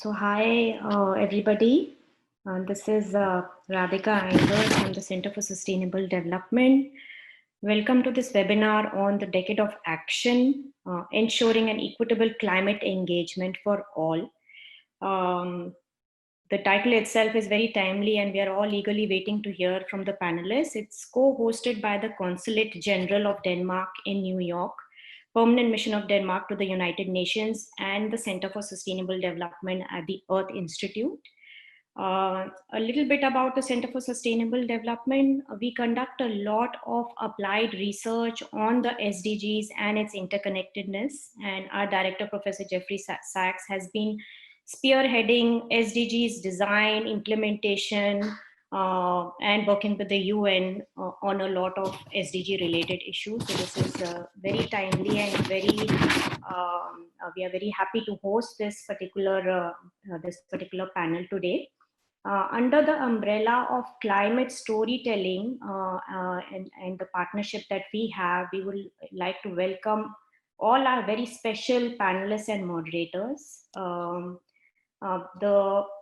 Hi, everybody. This is Radhika Iyer from the Center for Sustainable Development. Welcome to this webinar on the Decade of Action, ensuring an equitable climate engagement for all. The title itself is very timely and we are all eagerly waiting to hear from the panelists. It's co-hosted by the Consulate General of Denmark in New York, Permanent Mission of Denmark to the United Nations, and the Center for Sustainable Development at the Earth Institute. A little bit about the Center for Sustainable Development. We conduct a lot of applied research on the SDGs and its interconnectedness. And our director, Professor Jeffrey Sachs, has been spearheading SDGs design, implementation, and working with the UN on a lot of SDG related issues. So this is very timely and we are very happy to host this particular panel today. Under the umbrella of climate storytelling and the partnership that we have, we would like to welcome all our very special panelists and moderators. The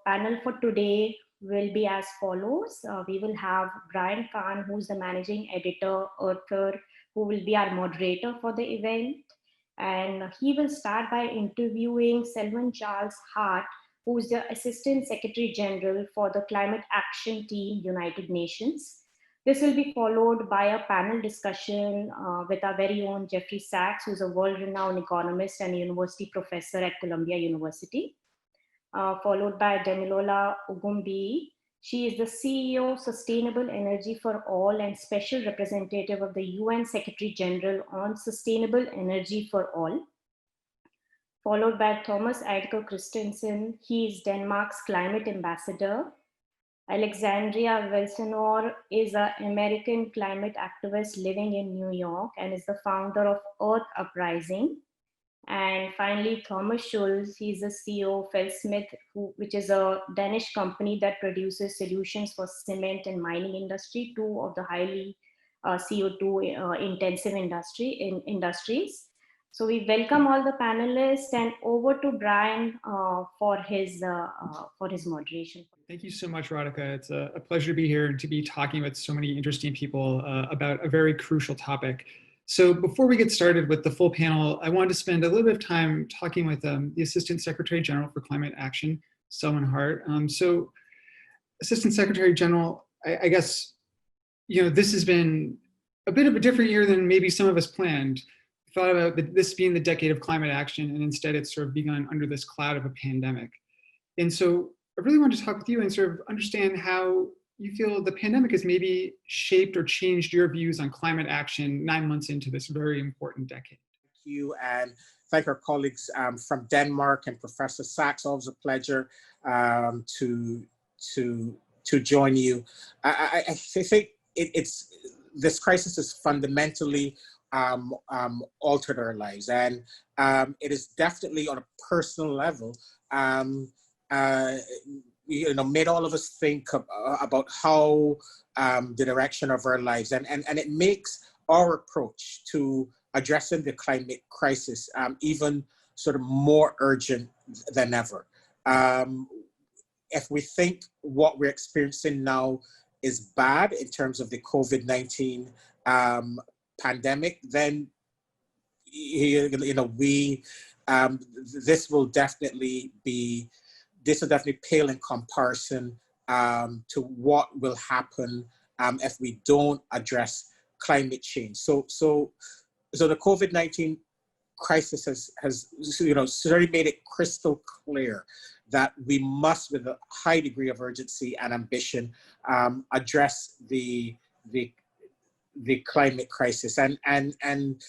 panel for today will be as follows. We will have Brian Kahn, who's the managing editor, Earther, who will be our moderator for the event. And he will start by interviewing Selwyn Charles Hart, who is the Assistant Secretary General for the Climate Action Team, United Nations. This will be followed by a panel discussion with our very own Jeffrey Sachs, who's a world-renowned economist and university professor at Columbia University, followed by Demilola Ogumbi. She is the CEO, Sustainable Energy for All and Special Representative of the UN Secretary General on Sustainable Energy for All. Followed by Thomas Eidker Christensen. He is Denmark's climate ambassador. Alexandria Wilsonor is an American climate activist living in New York and is the founder of Earth Uprising. And finally, Thomas Schulz, he's the CEO of Felsmith, which is a Danish company that produces solutions for cement and mining industry, two of the highly CO2 intensive industries. So we welcome all the panelists and over to Brian for his moderation. Thank you so much, Radhika. It's a pleasure to be here and to be talking with so many interesting people about a very crucial topic. So before we get started with the full panel, I wanted to spend a little bit of time talking with the Assistant Secretary General for Climate Action, Selwyn Hart. So Assistant Secretary General, I guess, this has been a bit of a different year than maybe some of us planned. Thought about this being the decade of climate action, and instead it's sort of begun under this cloud of a pandemic. And so I really wanted to talk with you and sort of understand how you feel the pandemic has maybe shaped or changed your views on climate action 9 months into this very important decade. Thank you, and thank our colleagues from Denmark and Professor Sachs. Always a pleasure to join you. I think this crisis has fundamentally altered our lives, and it is definitely on a personal level made all of us think about how the direction of our lives, and it makes our approach to addressing the climate crisis even sort of more urgent than ever. If we think what we're experiencing now is bad in terms of the COVID-19 pandemic, then this will definitely pale in comparison to what will happen if we don't address climate change. So the COVID-19 crisis has certainly made it crystal clear that we must, with a high degree of urgency and ambition, address the climate crisis, and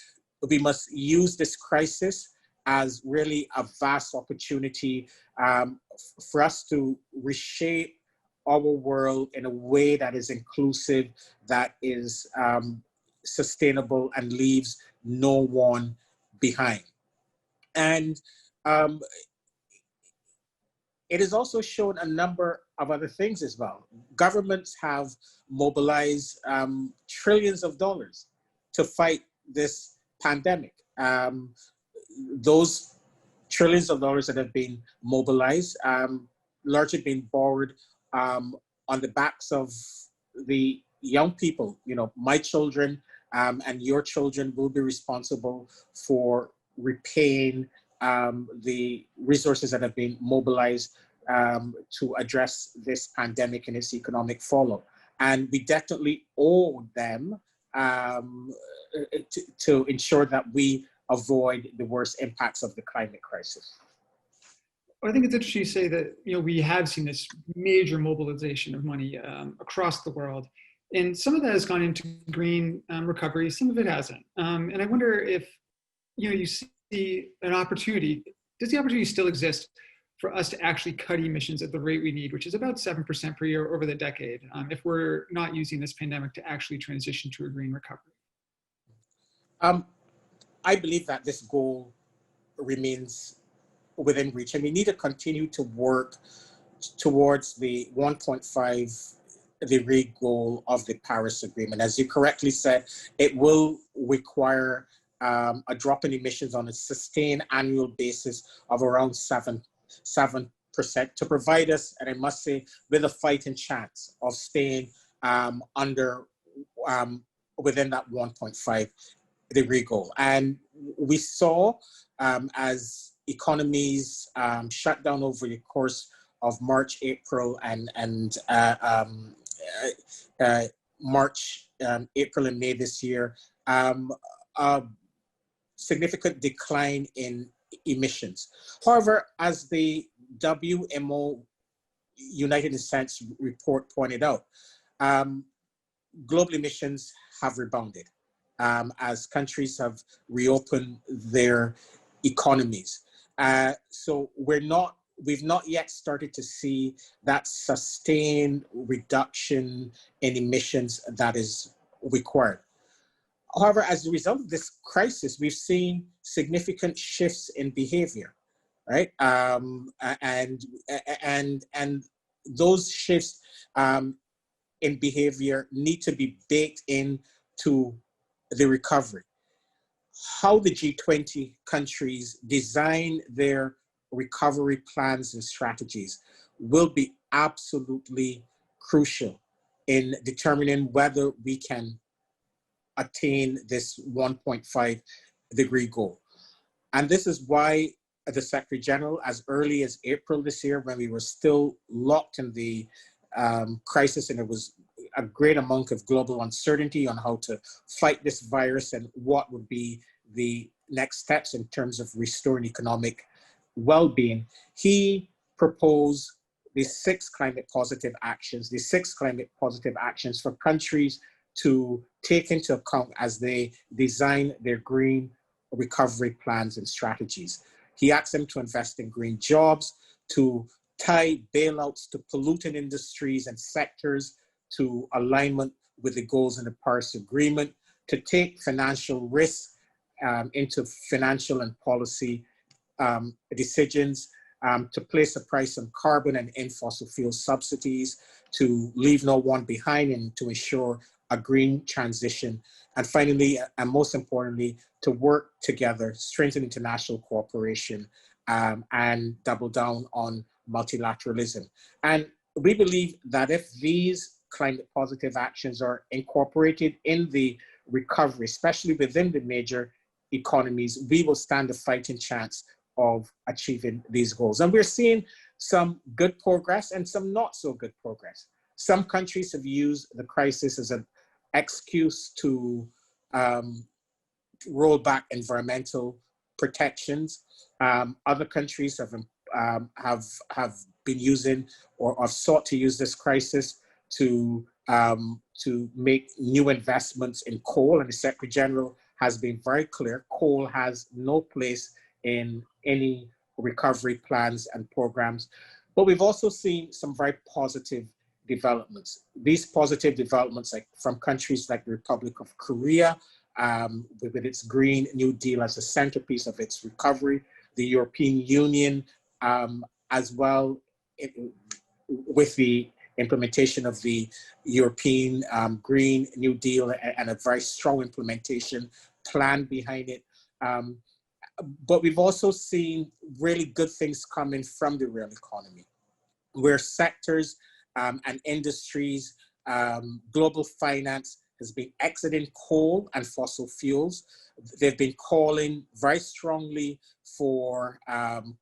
we must use this crisis as really a vast opportunity for us to reshape our world in a way that is inclusive, that is sustainable, and leaves no one behind. And it has also shown a number of other things as well. Governments have mobilized trillions of dollars to fight this pandemic. Those trillions of dollars that have been mobilized, largely been borrowed on the backs of the young people. You know, my children and your children will be responsible for repaying the resources that have been mobilized to address this pandemic and its economic fallout. And we definitely owe them to ensure that we avoid the worst impacts of the climate crisis. I think it's interesting to say that, you know, we have seen this major mobilization of money across the world, and some of that has gone into green recovery, some of it hasn't. And I wonder if, you know, you see an opportunity. Does the opportunity still exist for us to actually cut emissions at the rate we need, which is about 7% per year over the decade, if we're not using this pandemic to actually transition to a green recovery? I believe that this goal remains within reach, and we need to continue to work towards the 1.5 degree goal of the Paris Agreement. As you correctly said, it will require a drop in emissions on a sustained annual basis of around 7% to provide us, and I must say, with a fighting chance of staying under within that 1.5 degree goal. And we saw as economies shut down over the course of March, April, and March, April, and May this year, a significant decline in emissions. However, as the WMO United Nations report pointed out, global emissions have rebounded as countries have reopened their economies. So we've not yet started to see that sustained reduction in emissions that is required. However, as a result of this crisis, we've seen significant shifts in behavior, right? And those shifts in behavior need to be baked into the recovery. How the G20 countries design their recovery plans and strategies will be absolutely crucial in determining whether we can attain this 1.5 degree goal. And this is why the Secretary General, as early as April this year, when we were still locked in the crisis and it was a great amount of global uncertainty on how to fight this virus and what would be the next steps in terms of restoring economic well-being, he proposed these 6 climate positive actions, for countries to take into account as they design their green recovery plans and strategies. He asked them to invest in green jobs, to tie bailouts to polluting industries and sectors to alignment with the goals in the Paris Agreement, to take financial risk into financial and policy decisions, to place a price on carbon and end fossil fuel subsidies, to leave no one behind and to ensure a green transition. And finally, and most importantly, to work together, strengthen international cooperation, and double down on multilateralism. And we believe that if these climate positive actions are incorporated in the recovery, especially within the major economies, we will stand a fighting chance of achieving these goals. And we're seeing some good progress and some not so good progress. Some countries have used the crisis as an excuse to roll back environmental protections. Other countries have been using or have sought to use this crisis to make new investments in coal, and the Secretary General has been very clear: coal has no place in any recovery plans and programs. But we've also seen some very positive developments. These positive developments, like from countries like the Republic of Korea, with its Green New Deal as the centerpiece of its recovery, the European Union, as well with the implementation of the European Green New Deal and a very strong implementation plan behind it. But we've also seen really good things coming from the real economy, where sectors and industries, global finance has been exiting coal and fossil fuels. They've been calling very strongly for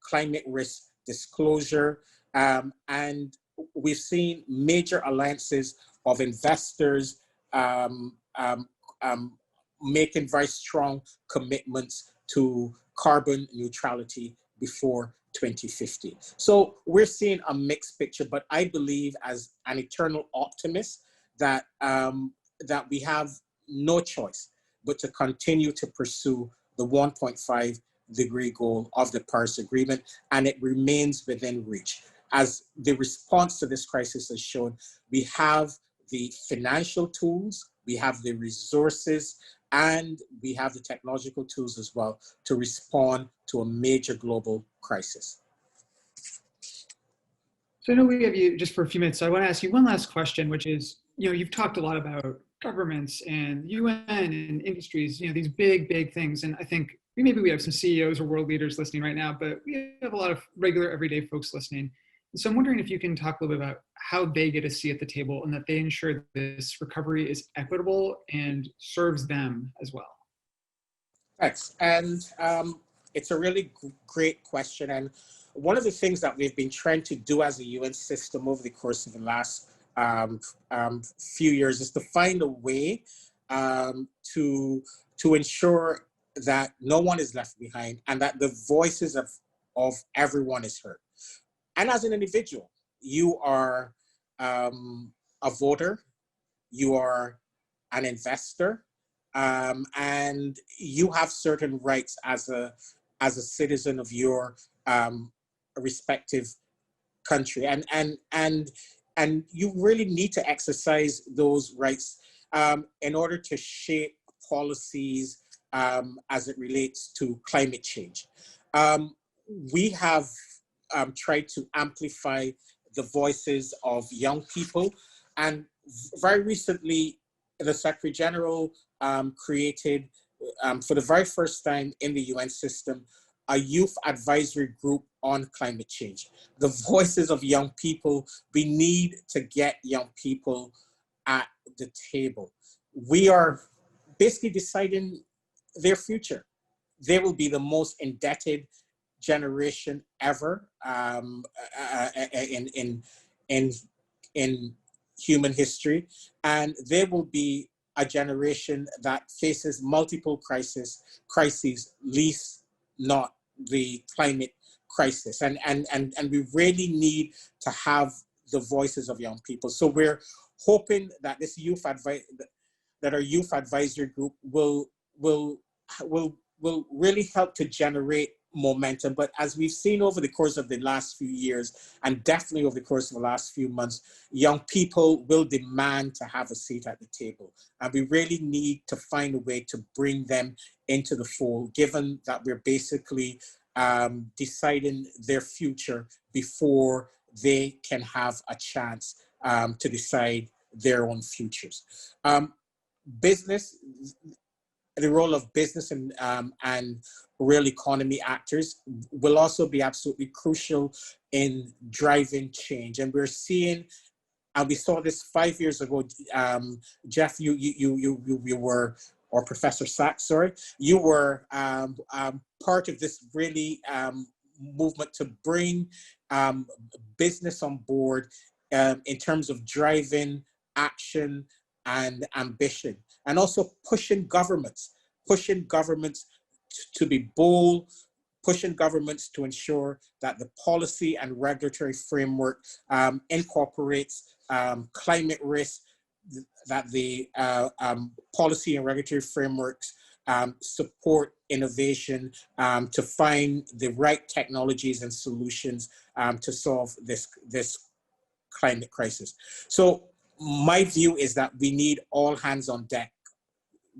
climate risk disclosure. And we've seen major alliances of investors making very strong commitments to carbon neutrality before 2050. So we're seeing a mixed picture, but I believe as an eternal optimist that, that we have no choice but to continue to pursue the 1.5-degree goal of the Paris Agreement, and it remains within reach. As the response to this crisis has shown, we have the financial tools, we have the resources, and we have the technological tools as well to respond to a major global crisis. So I know we have you just for a few minutes, so I want to ask you one last question, which is, you've talked a lot about governments and UN and industries, these big things. And I think maybe we have some CEOs or world leaders listening right now, but we have a lot of regular everyday folks listening. And so I'm wondering if you can talk a little bit about how they get a seat at the table and that they ensure that this recovery is equitable and serves them as well. Thanks. And it's a really great question. And one of the things that we've been trying to do as a UN system over the course of the last few years is to find a way to ensure that no one is left behind and that the voices of everyone is heard. And as an individual, you are a voter, you are an investor, and you have certain rights as a citizen of your respective country, and you really need to exercise those rights in order to shape policies as it relates to climate change. We have tried to amplify the voices of young people, and very recently, the Secretary General created, for the very first time in the UN system, a youth advisory group on climate change. The voices of young people, we need to get young people at the table. We are basically deciding their future. They will be the most indebted generation ever in human history, and they will be a generation that faces multiple crises, least not the climate crisis, and we really need to have the voices of young people. So we're hoping that this our youth advisory group will really help to generate momentum. But as we've seen over the course of the last few years, and definitely over the course of the last few months, young people will demand to have a seat at the table. And we really need to find a way to bring them into the fold, given that we're basically deciding their future before they can have a chance to decide their own futures. Business, the role of business and real economy actors will also be absolutely crucial in driving change. And we're seeing, and we saw this 5 years ago, Jeff, you were, or Professor Sachs, sorry, you were part of this really movement to bring business on board in terms of driving action and ambition, and also pushing governments to be bold, pushing governments to ensure that the policy and regulatory framework incorporates climate risk, that the policy and regulatory frameworks support innovation to find the right technologies and solutions to solve this climate crisis. So my view is that we need all hands on deck.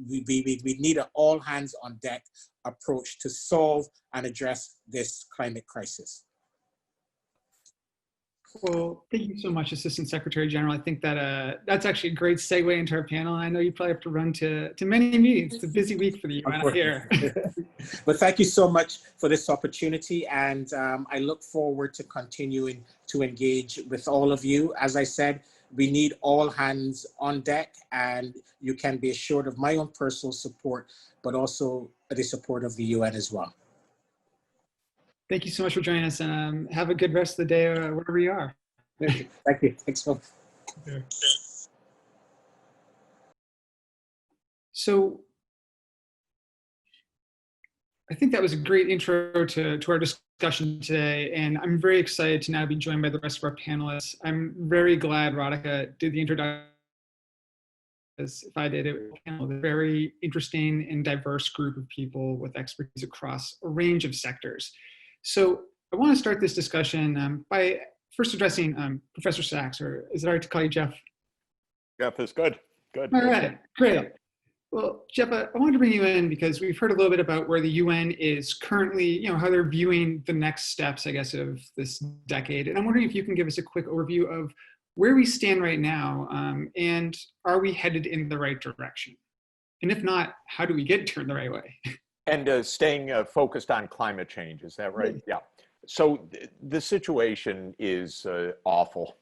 We need an all hands on deck approach to solve and address this climate crisis. Well, thank you so much, Assistant Secretary General. I think that that's actually a great segue into our panel. I know you probably have to run to many meetings. It's a busy week for the UN here. But thank you so much for this opportunity, and I look forward to continuing to engage with all of you. As I said, we need all hands on deck, and you can be assured of my own personal support, but also the support of the UN as well. Thank you so much for joining us, and have a good rest of the day wherever you are. Thank you. Thanks so much. So I think that was a great intro to our discussion today, and I'm very excited to now be joined by the rest of our panelists. I'm very glad Radhika did the introduction, as if I did it, a very interesting and diverse group of people with expertise across a range of sectors. So I want to start this discussion by first addressing Professor Sachs, or is it all right to call you Jeff? Jeff is good. Good. All right, great. Well, Jeff, I wanted to bring you in because we've heard a little bit about where the UN is currently, how they're viewing the next steps, I guess, of this decade. And I'm wondering if you can give us a quick overview of where we stand right now, and are we headed in the right direction? And if not, how do we get turned the right way? And staying focused on climate change, is that right? Yeah. So the situation is awful.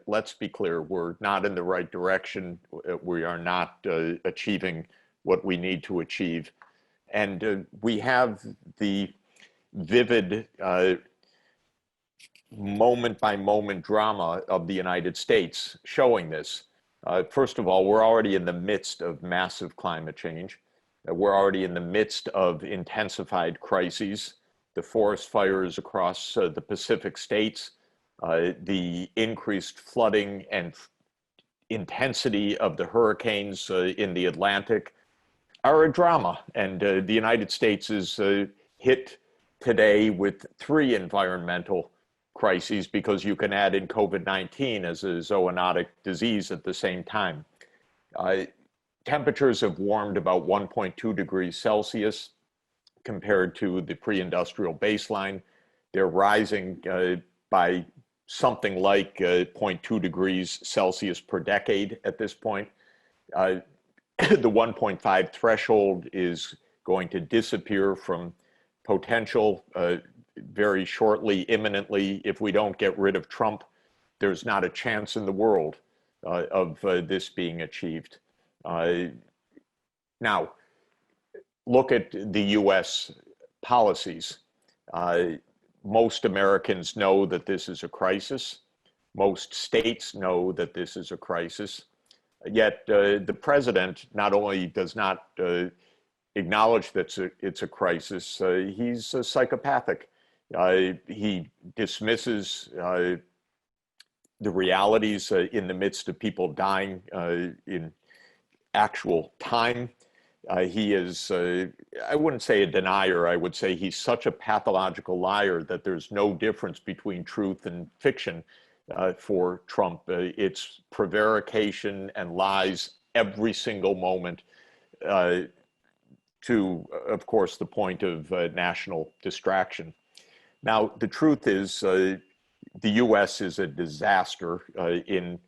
Let's be clear, we're not in the right direction. We are not achieving what we need to achieve. And we have the vivid moment-by-moment drama of the United States showing this. First of all, we're already in the midst of massive climate change. We're already in the midst of intensified crises, the forest fires across the Pacific states, the increased flooding and intensity of the hurricanes in the Atlantic are a drama. And the United States is hit today with 3 environmental crises, because you can add in COVID-19 as a zoonotic disease at the same time. Temperatures have warmed about 1.2 degrees Celsius compared to the pre-industrial baseline. They're rising by something like 0.2 degrees Celsius per decade at this point. The 1.5 threshold is going to disappear from potential very shortly, imminently. If we don't get rid of Trump, there's not a chance in the world of this being achieved. Now, look at the US policies. Most Americans know that this is a crisis. Most states know that this is a crisis. Yet the president not only does not acknowledge that it's a crisis, he's psychopathic. He dismisses the realities in the midst of people dying in actual time. He is, I wouldn't say a denier, I would say he's such a pathological liar that there's no difference between truth and fiction for Trump. It's prevarication and lies every single moment, to, of course, the point of national distraction. Now, the truth is the US is a disaster in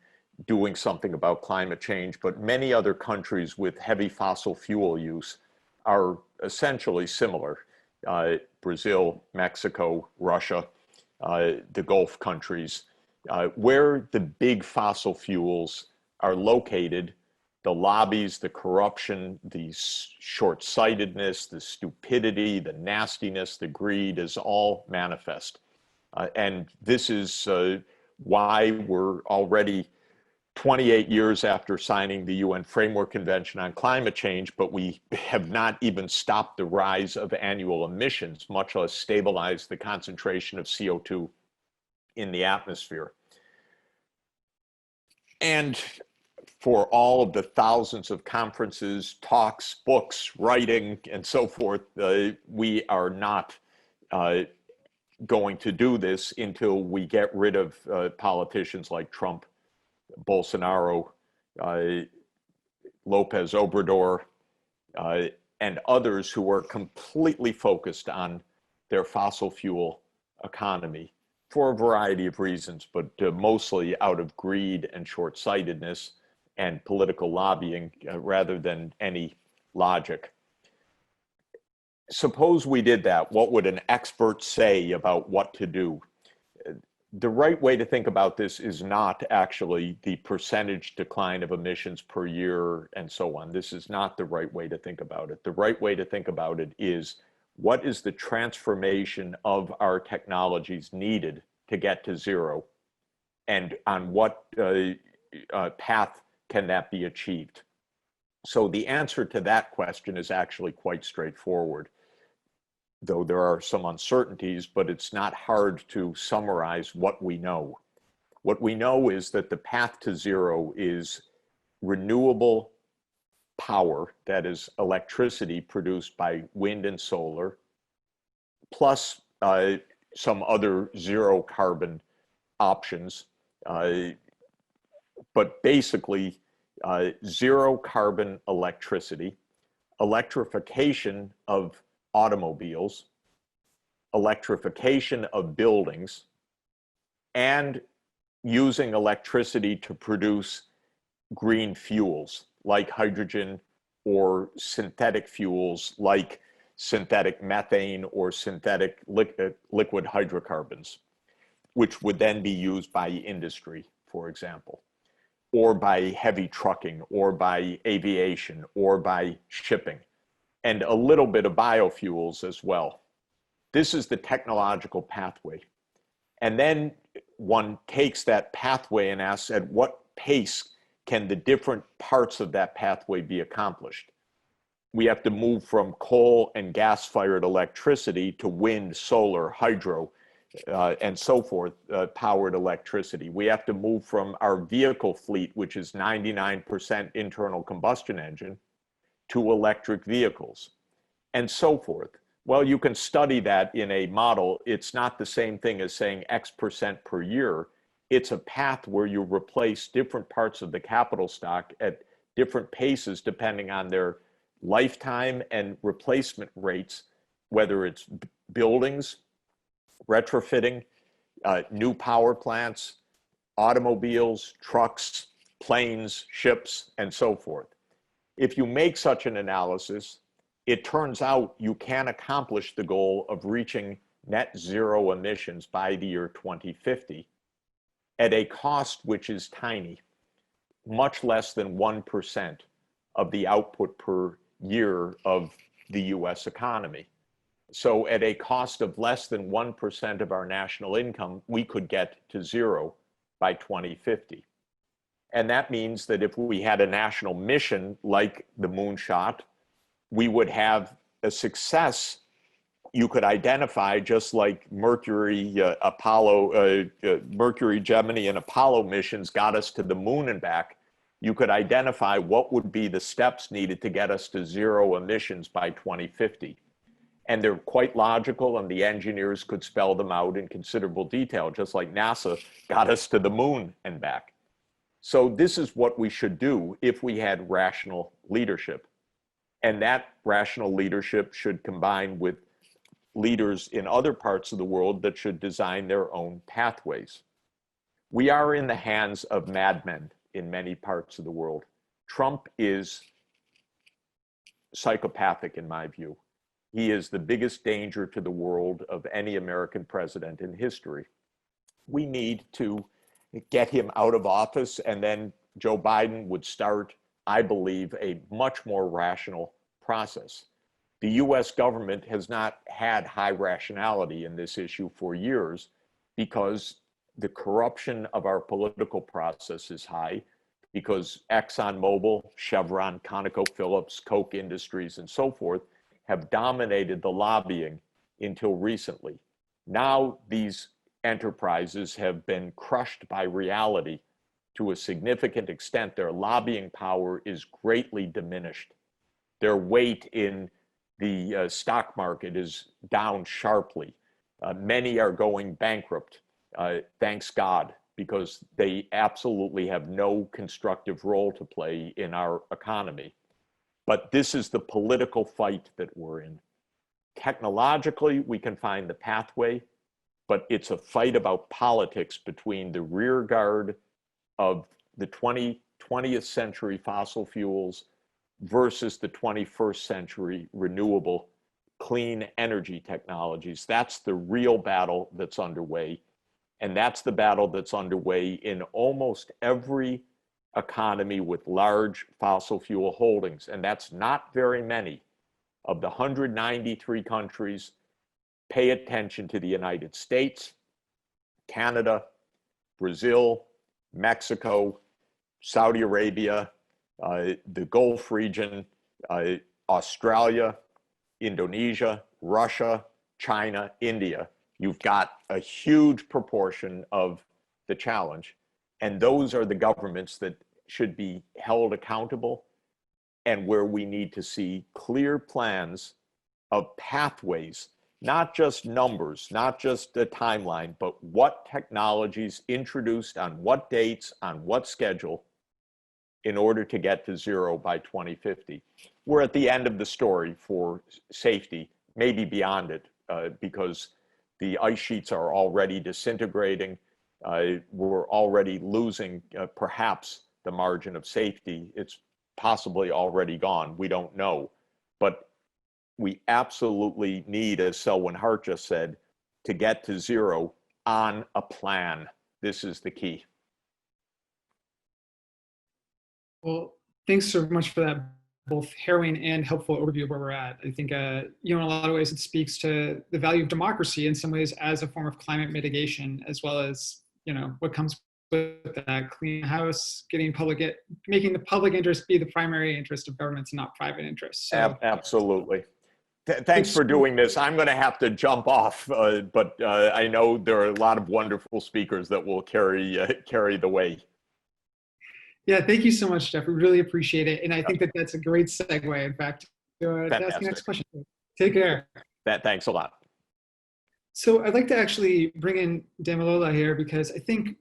doing something about climate change, but many other countries with heavy fossil fuel use are essentially similar. Brazil, Mexico, Russia, the Gulf countries, where the big fossil fuels are located, the lobbies, the corruption, the short-sightedness, the stupidity, the nastiness, the greed is all manifest. And this is why we're already 28 years after signing the UN Framework Convention on Climate Change, but we have not even stopped the rise of annual emissions, much less stabilized the concentration of CO2 in the atmosphere. And for all of the thousands of conferences, talks, books, writing, and so forth, we are not going to do this until we get rid of politicians like Trump, Bolsonaro, Lopez Obrador, and others who are completely focused on their fossil fuel economy. for a variety of reasons, but mostly out of greed and short-sightedness and political lobbying rather than any logic. Suppose we did that. What would an expert say about what to do? The right way to think about this is not actually the percentage decline of emissions per year and so on. This is not the right way to think about it. The right way to think about it is, what is the transformation of our technologies needed to get to zero? And on what path can that be achieved? So the answer to that question is actually quite straightforward, though there are some uncertainties, but it's not hard to summarize what we know. What we know is that the path to zero is renewable power, that is electricity produced by wind and solar, plus some other zero carbon options, but basically zero carbon electricity, electrification of automobiles, electrification of buildings, and using electricity to produce green fuels like hydrogen or synthetic fuels like synthetic methane or synthetic liquid hydrocarbons, which would then be used by industry, for example, or by heavy trucking, or by aviation, or by shipping, and a little bit of biofuels as well. This is the technological pathway. And then one takes that pathway and asks, at what pace can the different parts of that pathway be accomplished? We have to move from coal and gas-fired electricity to wind, solar, hydro, and so forth, powered electricity. We have to move from our vehicle fleet, which is 99% internal combustion engine, to electric vehicles, and so forth. Well, you can study that in a model. It's not the same thing as saying X% per year. It's a path where you replace different parts of the capital stock at different paces depending on their lifetime and replacement rates, whether it's buildings, retrofitting, new power plants, automobiles, trucks, planes, ships, and so forth. If you make such an analysis, it turns out you can accomplish the goal of reaching net zero emissions by the year 2050 at a cost which is tiny, much less than 1% of the output per year of the US economy. So at a cost of less than 1% of our national income, we could get to zero by 2050. And that means that if we had a national mission like the moonshot, we would have a success you could identify, just like Mercury, Mercury, Gemini, and Apollo missions got us to the moon and back. You could identify what would be the steps needed to get us to zero emissions by 2050. And they're quite logical, and the engineers could spell them out in considerable detail, just like NASA got us to the moon and back. So this is what we should do if we had rational leadership. And that rational leadership should combine with leaders in other parts of the world that should design their own pathways. We are in the hands of madmen in many parts of the world. Trump is psychopathic in my view. He is the biggest danger to the world of any American president in history. We need to get him out of office, and then Joe Biden would start, I believe, a much more rational process. The US government has not had high rationality in this issue for years because the corruption of our political process is high, because ExxonMobil, Chevron, ConocoPhillips, Koch Industries, and so forth have dominated the lobbying until recently. Now these enterprises have been crushed by reality to a significant extent. Their lobbying power is greatly diminished. Their weight in the stock market is down sharply. Many are going bankrupt, thanks God, because they absolutely have no constructive role to play in our economy. But this is the political fight that we're in. Technologically, we can find the pathway, but it's a fight about politics between the rear guard of the 20th century fossil fuels versus the 21st century renewable clean energy technologies. That's the real battle that's underway. And that's the battle that's underway in almost every economy with large fossil fuel holdings. And that's not very many. Of the 193 countries, pay attention to the United States, Canada, Brazil, Mexico, Saudi Arabia, the Gulf region, Australia, Indonesia, Russia, China, India. You've got a huge proportion of the challenge. And those are the governments that should be held accountable and where we need to see clear plans of pathways, not just numbers, not just a timeline, but what technologies introduced on what dates, on what schedule, in order to get to zero by 2050. We're at the end of the story for safety, maybe beyond it, because the ice sheets are already disintegrating. We're already losing perhaps the margin of safety. It's possibly already gone. We don't know. But we absolutely need, as Selwyn Hart just said, to get to zero on a plan. This is the key. Well, thanks so much for that both harrowing and helpful overview of where we're at. I think, in a lot of ways, it speaks to the value of democracy in some ways as a form of climate mitigation, as well as, what comes with that clean house, making the public interest be the primary interest of governments and not private interests. So, absolutely. Thanks for doing this. I'm going to have to jump off, but I know there are a lot of wonderful speakers that will carry the way. Yeah, thank you so much, Jeff. We really appreciate it. And I think that that's a great segue, in fact, to ask the next question. Take care. Thanks a lot. So I'd like to actually bring in Damilola here because I think,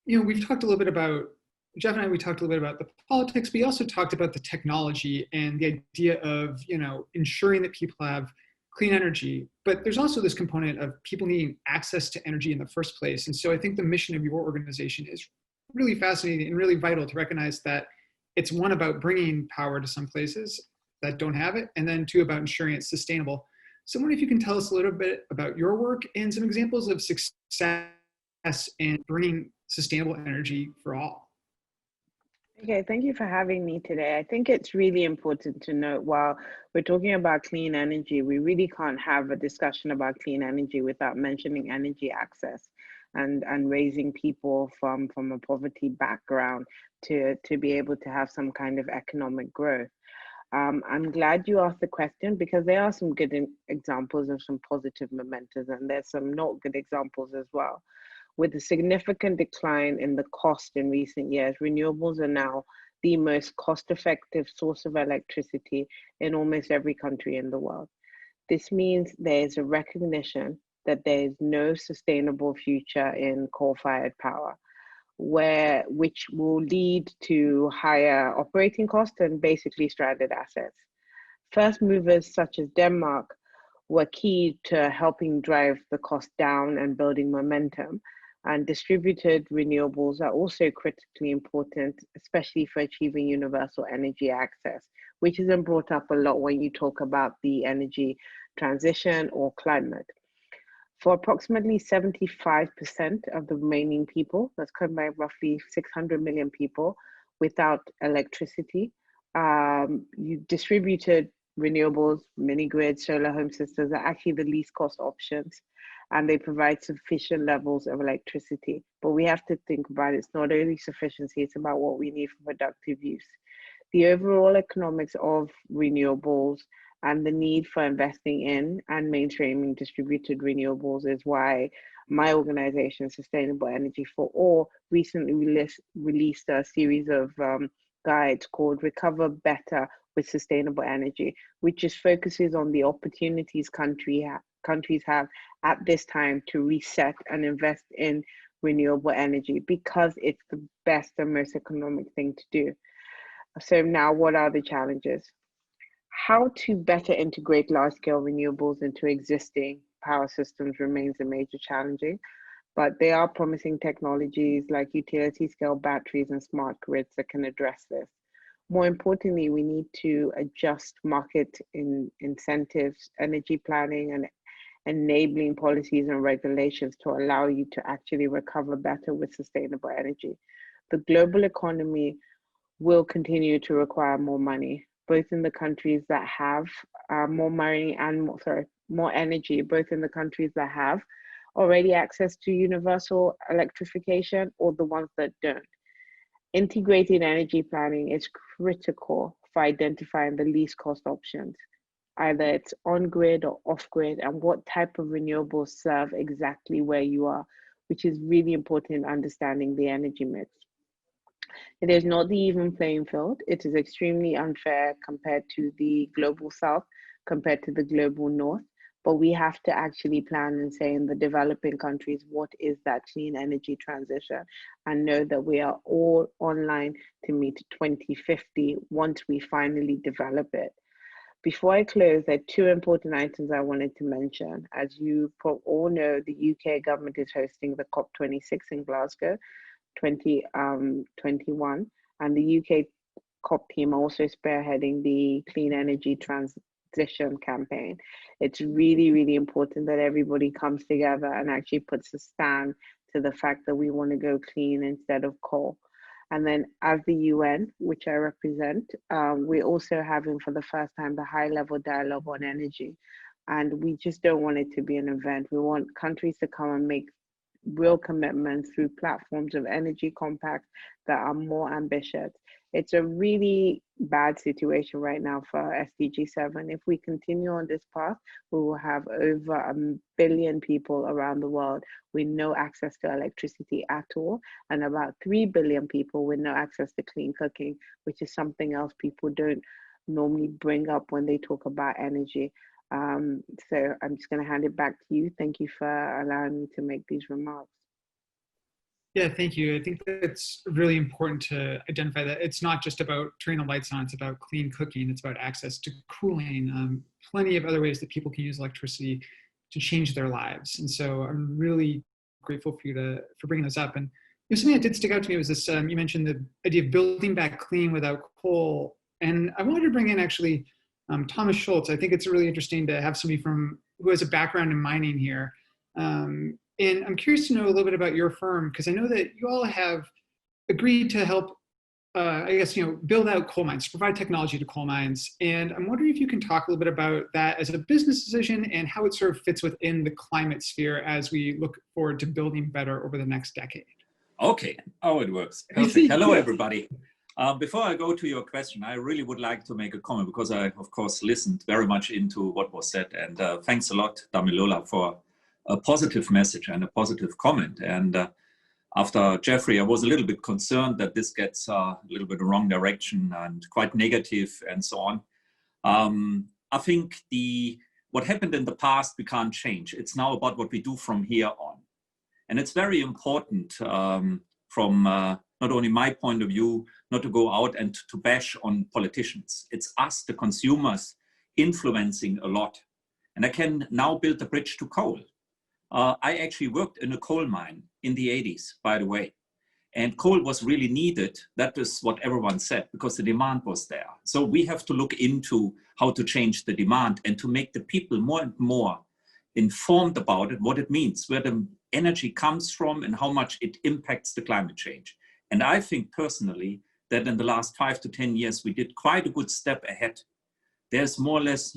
we've talked a little bit about, Jeff and I, we talked a little bit about the politics, but we also talked about the technology and the idea of, ensuring that people have clean energy. But there's also this component of people needing access to energy in the first place. And so I think the mission of your organization is really fascinating and really vital to recognize that it's one about bringing power to some places that don't have it, and then two about ensuring it's sustainable. So I wonder if you can tell us a little bit about your work and some examples of success in bringing sustainable energy for all. Okay, thank you for having me today. I think it's really important to note while we're talking about clean energy, we really can't have a discussion about clean energy without mentioning energy access and raising people from a poverty background to be able to have some kind of economic growth. I'm glad you asked the question because there are some good examples of some positive momentum, and there's some not good examples as well. With a significant decline in the cost in recent years, renewables are now the most cost-effective source of electricity in almost every country in the world. This means there's a recognition that there is no sustainable future in coal-fired power, which will lead to higher operating costs and basically stranded assets. First movers such as Denmark were key to helping drive the cost down and building momentum. And distributed renewables are also critically important, especially for achieving universal energy access, which isn't brought up a lot when you talk about the energy transition or climate. For approximately 75% of the remaining people, that's covered by roughly 600 million people without electricity, you distributed renewables, mini grids, solar home systems are actually the least cost options, and they provide sufficient levels of electricity. But we have to think about it's not only sufficiency, it's about what we need for productive use. The overall economics of renewables and the need for investing in and mainstreaming distributed renewables is why my organization, Sustainable Energy for All, recently released a series of guides called Recover Better with Sustainable Energy, which just focuses on the opportunities countries have at this time to reset and invest in renewable energy because it's the best and most economic thing to do. So now what are the challenges? How to better integrate large-scale renewables into existing power systems remains a major challenging, but they are promising technologies like utility scale batteries and smart grids that can address this. More importantly, we need to adjust market incentives, energy planning, and enabling policies and regulations to allow you to actually recover better with sustainable energy. The global economy will continue to require more money, both in the countries that have more money and more energy, both in the countries that have already access to universal electrification or the ones that don't. Integrated energy planning is critical for identifying the least cost options. Either it's on grid or off grid, and what type of renewables serve exactly where you are, which is really important in understanding the energy mix. It is not the even playing field. It is extremely unfair compared to the global south, compared to the global north. But we have to actually plan and say in the developing countries, what is that clean energy transition? And know that we are all online to meet 2050 once we finally develop it. Before I close, there are two important items I wanted to mention. As you all know, the UK government is hosting the COP26 in Glasgow 2021, and the UK COP team are also spearheading the clean energy transition campaign. It's really, really important that everybody comes together and actually puts a stand to the fact that we want to go clean instead of coal. And then as the UN, which I represent, we're also having for the first time the high-level dialogue on energy. And we just don't want it to be an event. We want countries to come and make real commitments through platforms of energy compacts that are more ambitious. It's a really bad situation right now for SDG 7. If we continue on this path, we will have over 1 billion people around the world with no access to electricity at all, and about 3 billion people with no access to clean cooking, which is something else people don't normally bring up when they talk about energy. So I'm just going to hand it back to you. Thank you for allowing me to make these remarks. Yeah, thank you. I think that's really important to identify that it's not just about turning the lights on, it's about clean cooking, it's about access to cooling, plenty of other ways that people can use electricity to change their lives. And so I'm really grateful for you for bringing this up. And something that did stick out to me was this, you mentioned the idea of building back clean without coal. And I wanted to bring in actually Thomas Schultz. I think it's really interesting to have somebody who has a background in mining here. And I'm curious to know a little bit about your firm, because I know that you all have agreed to help, build out coal mines, provide technology to coal mines. And I'm wondering if you can talk a little bit about that as a business decision and how it sort of fits within the climate sphere as we look forward to building better over the next decade. Okay, it works. Perfect. Hello, everybody. Before I go to your question, I really would like to make a comment because I, of course, listened very much into what was said. And thanks a lot, Damilola, for a positive message and a positive comment. And after Jeffrey, I was a little bit concerned that this gets a little bit the wrong direction and quite negative and so on. I think what happened in the past, we can't change. It's now about what we do from here on. And it's very important from not only my point of view, not to go out and to bash on politicians. It's us, the consumers, influencing a lot. And I can now build a bridge to coal. I actually worked in a coal mine in the 80s, by the way. And coal was really needed. That is what everyone said, because the demand was there. So we have to look into how to change the demand and to make the people more and more informed about it, what it means, where the energy comes from and how much it impacts the climate change. And I think personally that in the last 5 to 10 years, we did quite a good step ahead. There's more or less,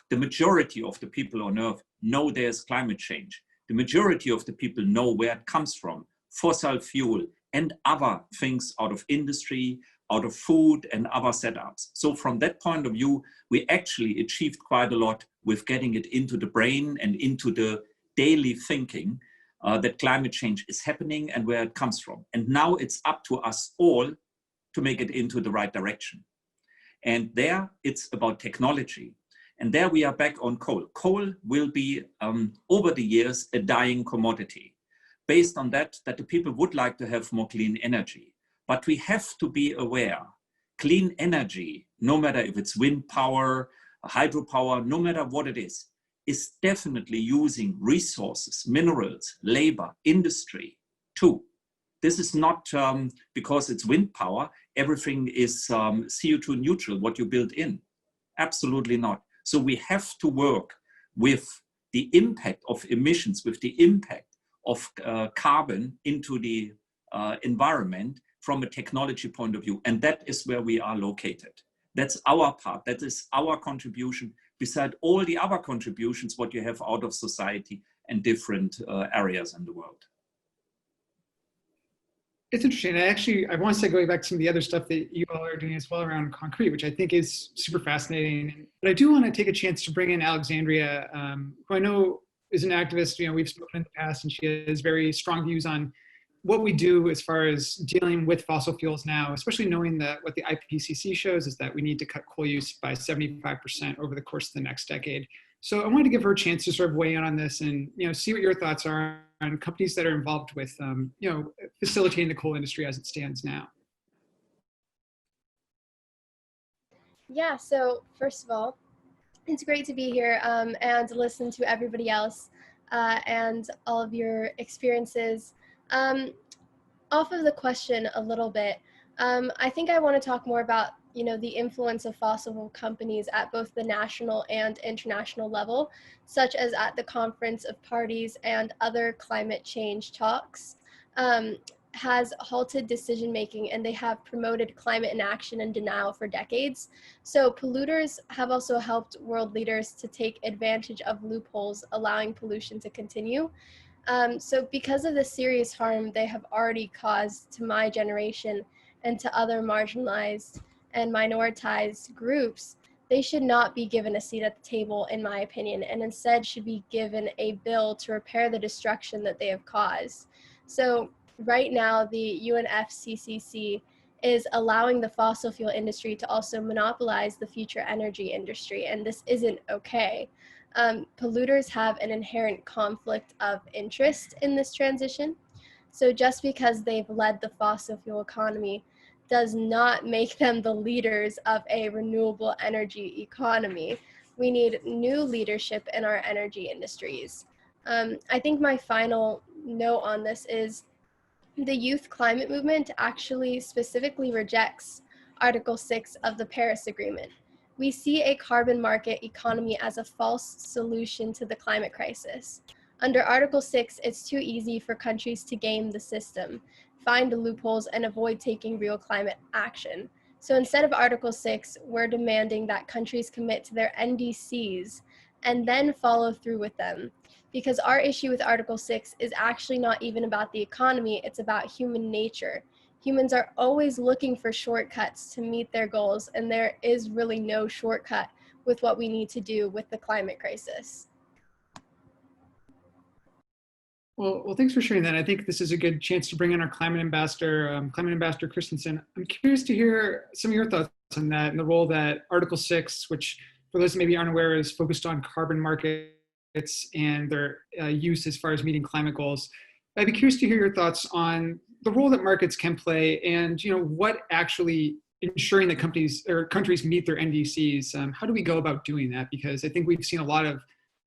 the majority of the people on Earth know there's climate change. The majority of the people know where it comes from, fossil fuel and other things out of industry, out of food and other setups. So from that point of view, we actually achieved quite a lot with getting it into the brain and into the daily thinking that climate change is happening and where it comes from. And now it's up to us all to make it into the right direction. And there it's about technology. And there we are back on coal. Coal will be, over the years, a dying commodity. Based on that the people would like to have more clean energy. But we have to be aware, clean energy, no matter if it's wind power, hydropower, no matter what it is is definitely using resources, minerals, labor, industry too. This is not because it's wind power, everything is CO2 neutral, what you build in. Absolutely not. So we have to work with the impact of emissions, with the impact of carbon into the environment from a technology point of view. And that is where we are located. That's our part, that is our contribution, beside all the other contributions what you have out of society and different areas in the world. It's interesting. I want to say, going back to some of the other stuff that you all are doing as well around concrete, which I think is super fascinating. But I do want to take a chance to bring in Alexandria, who I know is an activist. You know, we've spoken in the past, and she has very strong views on what we do as far as dealing with fossil fuels now, especially knowing that what the IPCC shows is that we need to cut coal use by 75% over the course of the next decade. So I wanted to give her a chance to sort of weigh in on this and, you know, see what your thoughts are on companies that are involved with, you know, facilitating the coal industry as it stands now. Yeah, so first of all, it's great to be here and listen to everybody else and all of your experiences. Off of the question a little bit, I think I want to talk more about, you know, the influence of fossil fuel companies at both the national and international level, such as at the Conference of Parties and other climate change talks, has halted decision-making, and they have promoted climate inaction and denial for decades. So polluters have also helped world leaders to take advantage of loopholes, allowing pollution to continue. So because of the serious harm they have already caused to my generation and to other marginalized and minoritized groups, they should not be given a seat at the table, in my opinion, and instead should be given a bill to repair the destruction that they have caused. So right now, the UNFCCC is allowing the fossil fuel industry to also monopolize the future energy industry, and this isn't okay. Polluters have an inherent conflict of interest in this transition. So just because they've led the fossil fuel economy does not make them the leaders of a renewable energy economy. We need new leadership in our energy industries. I think my final note on this is the youth climate movement actually specifically rejects Article 6 of the Paris Agreement. We see a carbon market economy as a false solution to the climate crisis. Under Article 6, it's too easy for countries to game the system, find loopholes, and avoid taking real climate action. So instead of Article 6, we're demanding that countries commit to their NDCs and then follow through with them. Because our issue with Article 6 is actually not even about the economy, it's about human nature. Humans are always looking for shortcuts to meet their goals, and there is really no shortcut with what we need to do with the climate crisis. Well, thanks for sharing that. I think this is a good chance to bring in our climate ambassador Christensen. I'm curious to hear some of your thoughts on that and the role that Article 6, which for those that maybe aren't aware, is focused on carbon markets and their use as far as meeting climate goals. I'd be curious to hear your thoughts on the role that markets can play and, you know, what actually ensuring that companies or countries meet their NDCs. How do we go about doing that? Because I think we've seen a lot of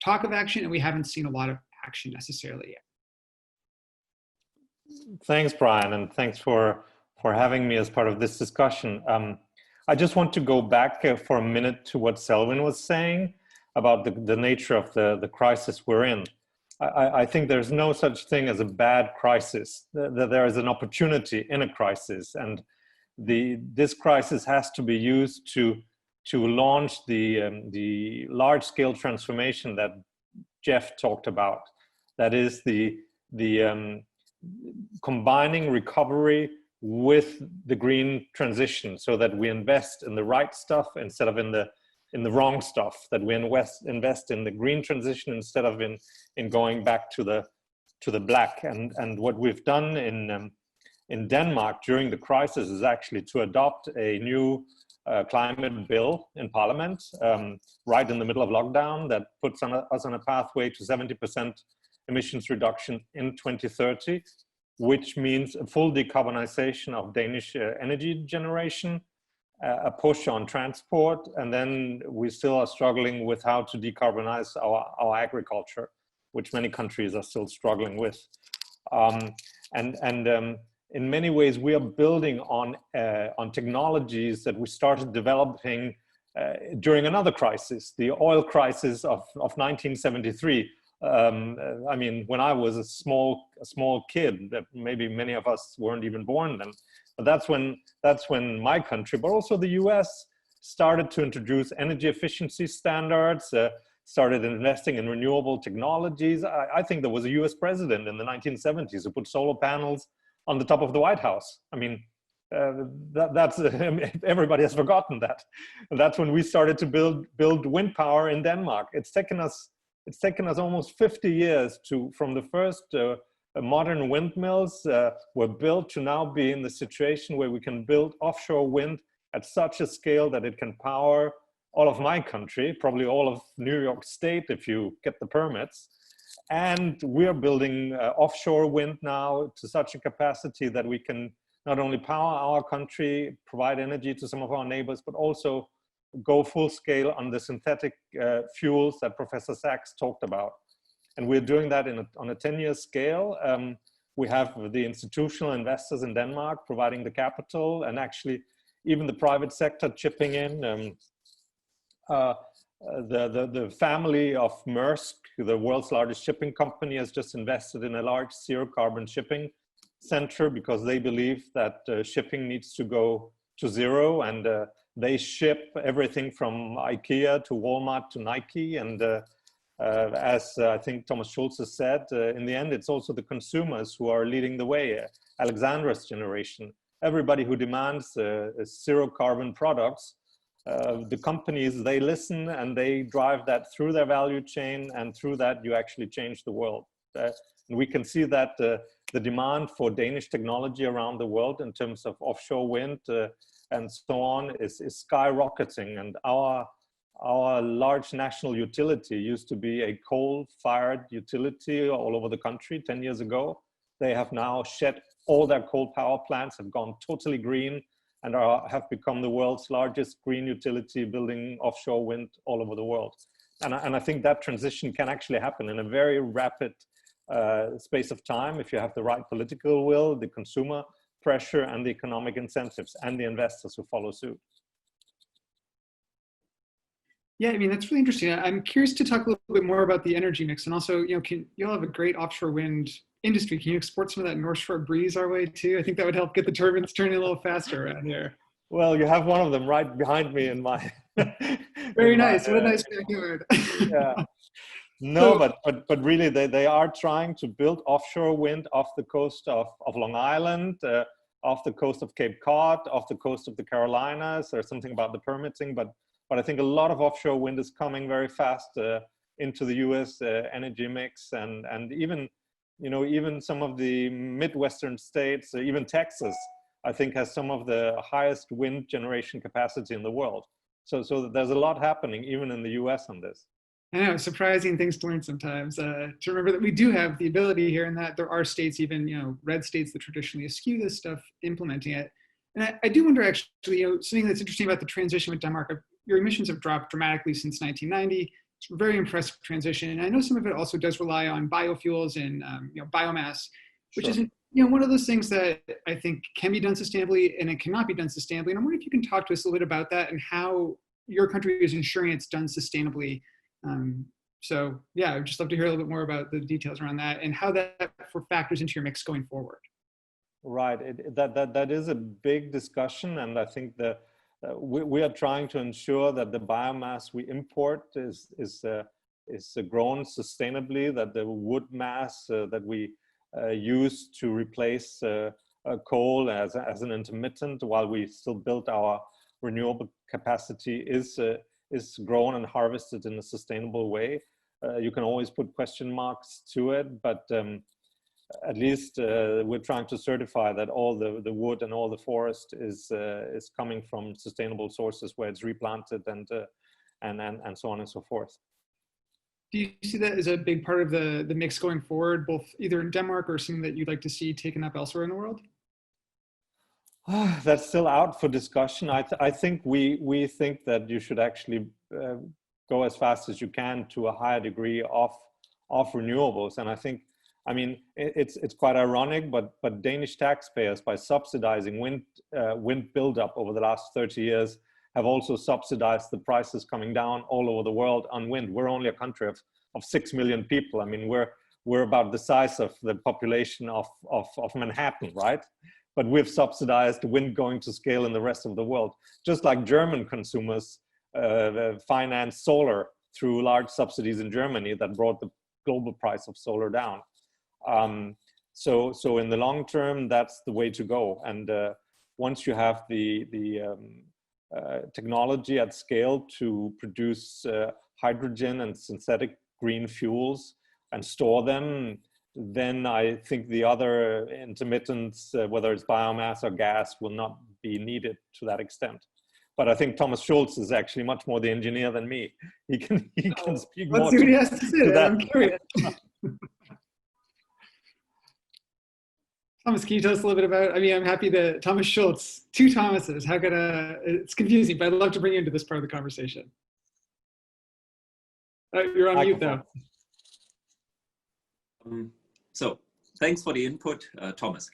talk of action and we haven't seen a lot of action necessarily yet. Thanks, Brian, and thanks for having me as part of this discussion. I just want to go back for a minute to what Selwyn was saying about the nature of the crisis we're in. I think there's no such thing as a bad crisis. There is an opportunity in a crisis, and this crisis has to be used to launch the large-scale transformation that Jeff talked about. That is the combining recovery with the green transition, so that we invest in the right stuff instead of in the wrong stuff, that we invest in the green transition instead of in going back to the black. And what we've done in Denmark during the crisis is actually to adopt a new climate bill in parliament right in the middle of lockdown that puts us on a pathway to 70% emissions reduction in 2030, which means a full decarbonization of Danish energy generation a push on transport, and then we still are struggling with how to decarbonize our agriculture, which many countries are still struggling with. In many ways, we are building on technologies that we started developing during another crisis, the oil crisis of 1973. I mean, when I was a small kid, that maybe many of us weren't even born then. But that's when my country, but also the US, started to introduce energy efficiency standards, started investing in renewable technologies. I think there was a US president in the 1970s who put solar panels on the top of the White House. I mean, that's everybody has forgotten that. And that's when we started to build wind power in Denmark. It's taken us almost 50 years from the first modern windmills were built to now be in the situation where we can build offshore wind at such a scale that it can power all of my country, probably all of New York State if you get the permits. And we are building offshore wind now to such a capacity that we can not only power our country, provide energy to some of our neighbors, but also go full scale on the synthetic fuels that Professor Sachs talked about. And we're doing that on a 10-year scale. We have the institutional investors in Denmark providing the capital, and actually even the private sector chipping in. The family of Maersk, the world's largest shipping company, has just invested in a large zero carbon shipping center because they believe that shipping needs to go to zero, and they ship everything from IKEA to Walmart to Nike. And as I think Thomas Schulz has said, in the end, it's also the consumers who are leading the way. Alexandra's generation, everybody who demands zero carbon products, the companies, they listen and they drive that through their value chain, and through that you actually change the world. And we can see that the demand for Danish technology around the world in terms of offshore wind and so on is skyrocketing. And our large national utility used to be a coal-fired utility all over the country 10 years ago. They have now shed all their coal power plants, have gone totally green, and have become the world's largest green utility, building offshore wind all over the world. And I think that transition can actually happen in a very rapid space of time if you have the right political will, the consumer pressure, and the economic incentives, and the investors who follow suit. Yeah, I mean, that's really interesting. I'm curious to talk a little bit more about the energy mix, and also, you'll have a great offshore wind industry. Can you export some of that North Shore breeze our way too? I think that would help get the turbines turning a little faster around here. Well, you have one of them right behind me in my. Very nice. What a nice backyard. Yeah. No, but really, they are trying to build offshore wind off the coast of Long Island, off the coast of Cape Cod, off the coast of the Carolinas. There's something about the permitting, but I think a lot of offshore wind is coming very fast into the U.S. Energy mix, and even some of the Midwestern states, even Texas, I think has some of the highest wind generation capacity in the world. So there's a lot happening even in the U.S. on this. I know, surprising things to learn sometimes. To remember that we do have the ability here, and that there are states, even red states that traditionally eschew this stuff, implementing it. And I do wonder, actually, something that's interesting about the transition with Denmark. Your emissions have dropped dramatically since 1990. It's a very impressive transition. And I know some of it also does rely on biofuels and biomass, which isn't one of those things that I think can be done sustainably and it cannot be done sustainably. And I'm wondering if you can talk to us a little bit about that and how your country is ensuring it's done sustainably. So yeah, I'd just love to hear a little bit more about the details around that and how that factors into your mix going forward. Right, that is a big discussion, and I think that we are trying to ensure that the biomass we import is grown sustainably, that the wood mass that we use to replace coal as an intermittent while we still build our renewable capacity is grown and harvested in a sustainable way. You can always put question marks to it, but at least we're trying to certify that all the wood and all the forest is coming from sustainable sources where it's replanted and so on and so forth. Do you see that as a big part of the mix going forward, both either in Denmark or something that you'd like to see taken up elsewhere in the world? That's still out for discussion. I think we think that you should actually go as fast as you can to a higher degree of renewables. And I think, I mean, it's quite ironic, but Danish taxpayers, by subsidizing wind buildup over the last 30 years, have also subsidized the prices coming down all over the world on wind. We're only a country of 6 million people. I mean, we're about the size of the population of Manhattan, right? But we've subsidized wind going to scale in the rest of the world. Just like German consumers finance solar through large subsidies in Germany that brought the global price of solar down. So in the long term, that's the way to go. And once you have the technology at scale to produce hydrogen and synthetic green fuels and store them, then I think the other intermittents, whether it's biomass or gas, will not be needed to that extent. But I think Thomas Schulz is actually much more the engineer than me. He can speak more see what he has to say. that. I'm curious. Thomas, can you tell us a little bit about, I mean, I'm happy that Thomas Schulz, two Thomases, how could it's confusing, but I'd love to bring you into this part of the conversation. You're on mute though. So thanks for the input, Thomas.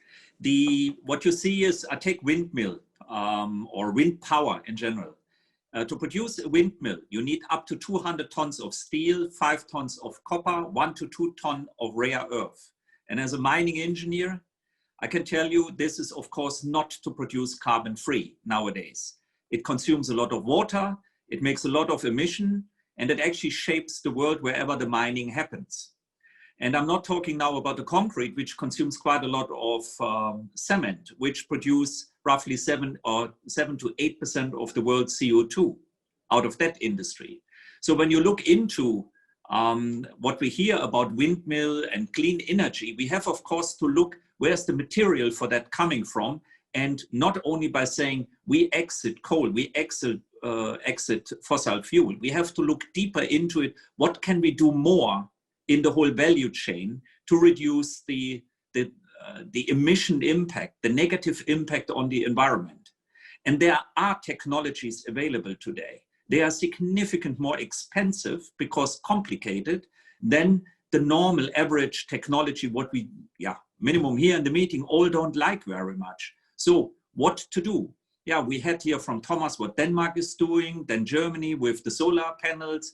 What you see is, I take windmill or wind power in general. To produce a windmill, you need up to 200 tons of steel, 5 tons of copper, 1 to 2 tons of rare earth. And as a mining engineer, I can tell you this is of course not to produce carbon free nowadays. It consumes a lot of water, it makes a lot of emission, and it actually shapes the world wherever the mining happens. And I'm not talking now about the concrete, which consumes quite a lot of cement, which produce roughly 7 to 8% of the world's CO2 out of that industry. So when you look into what we hear about windmill and clean energy, we have of course to look where's the material for that coming from, and not only by saying we exit coal, we exit fossil fuel. We have to look deeper into it. What can we do more in the whole value chain to reduce the emission impact, the negative impact on the environment? And there are technologies available today. They are significantly more expensive because complicated than the normal average technology, what we, minimum here in the meeting, all don't like very much. So what to do? Yeah, we had here from Thomas what Denmark is doing, then Germany with the solar panels.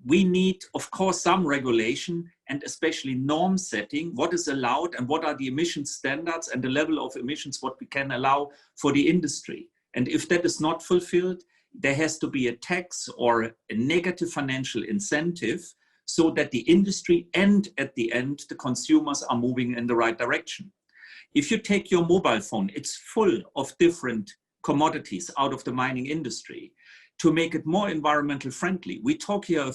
We need, of course, some regulation and especially norm setting, what is allowed and what are the emission standards and the level of emissions, what we can allow for the industry. And if that is not fulfilled, there has to be a tax or a negative financial incentive so that the industry and at the end, the consumers are moving in the right direction. If you take your mobile phone, it's full of different commodities out of the mining industry. To make it more environmental friendly, we talk here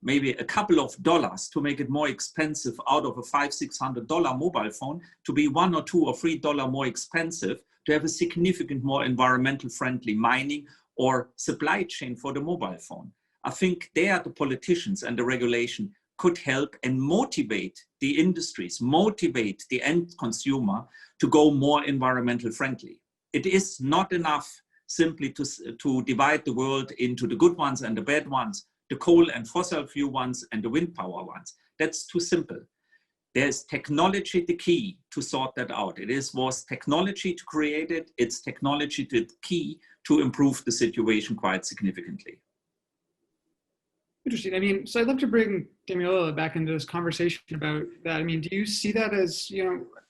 maybe a couple of dollars to make it more expensive out of a $500–600 mobile phone to be $1 or $2 or $3 more expensive to have a significant more environmental friendly mining or supply chain for the mobile phone. I think there the politicians and the regulation could help and motivate the industries, motivate the end consumer to go more environmental friendly. It is not enough simply to divide the world into the good ones and the bad ones, the coal and fossil fuel ones and the wind power ones. That's too simple. There's technology the key to sort that out. Was technology to create it. It's technology the key to improve the situation quite significantly. Interesting. I mean, so I'd love to bring Damilola back into this conversation about that. I mean, do you see that as,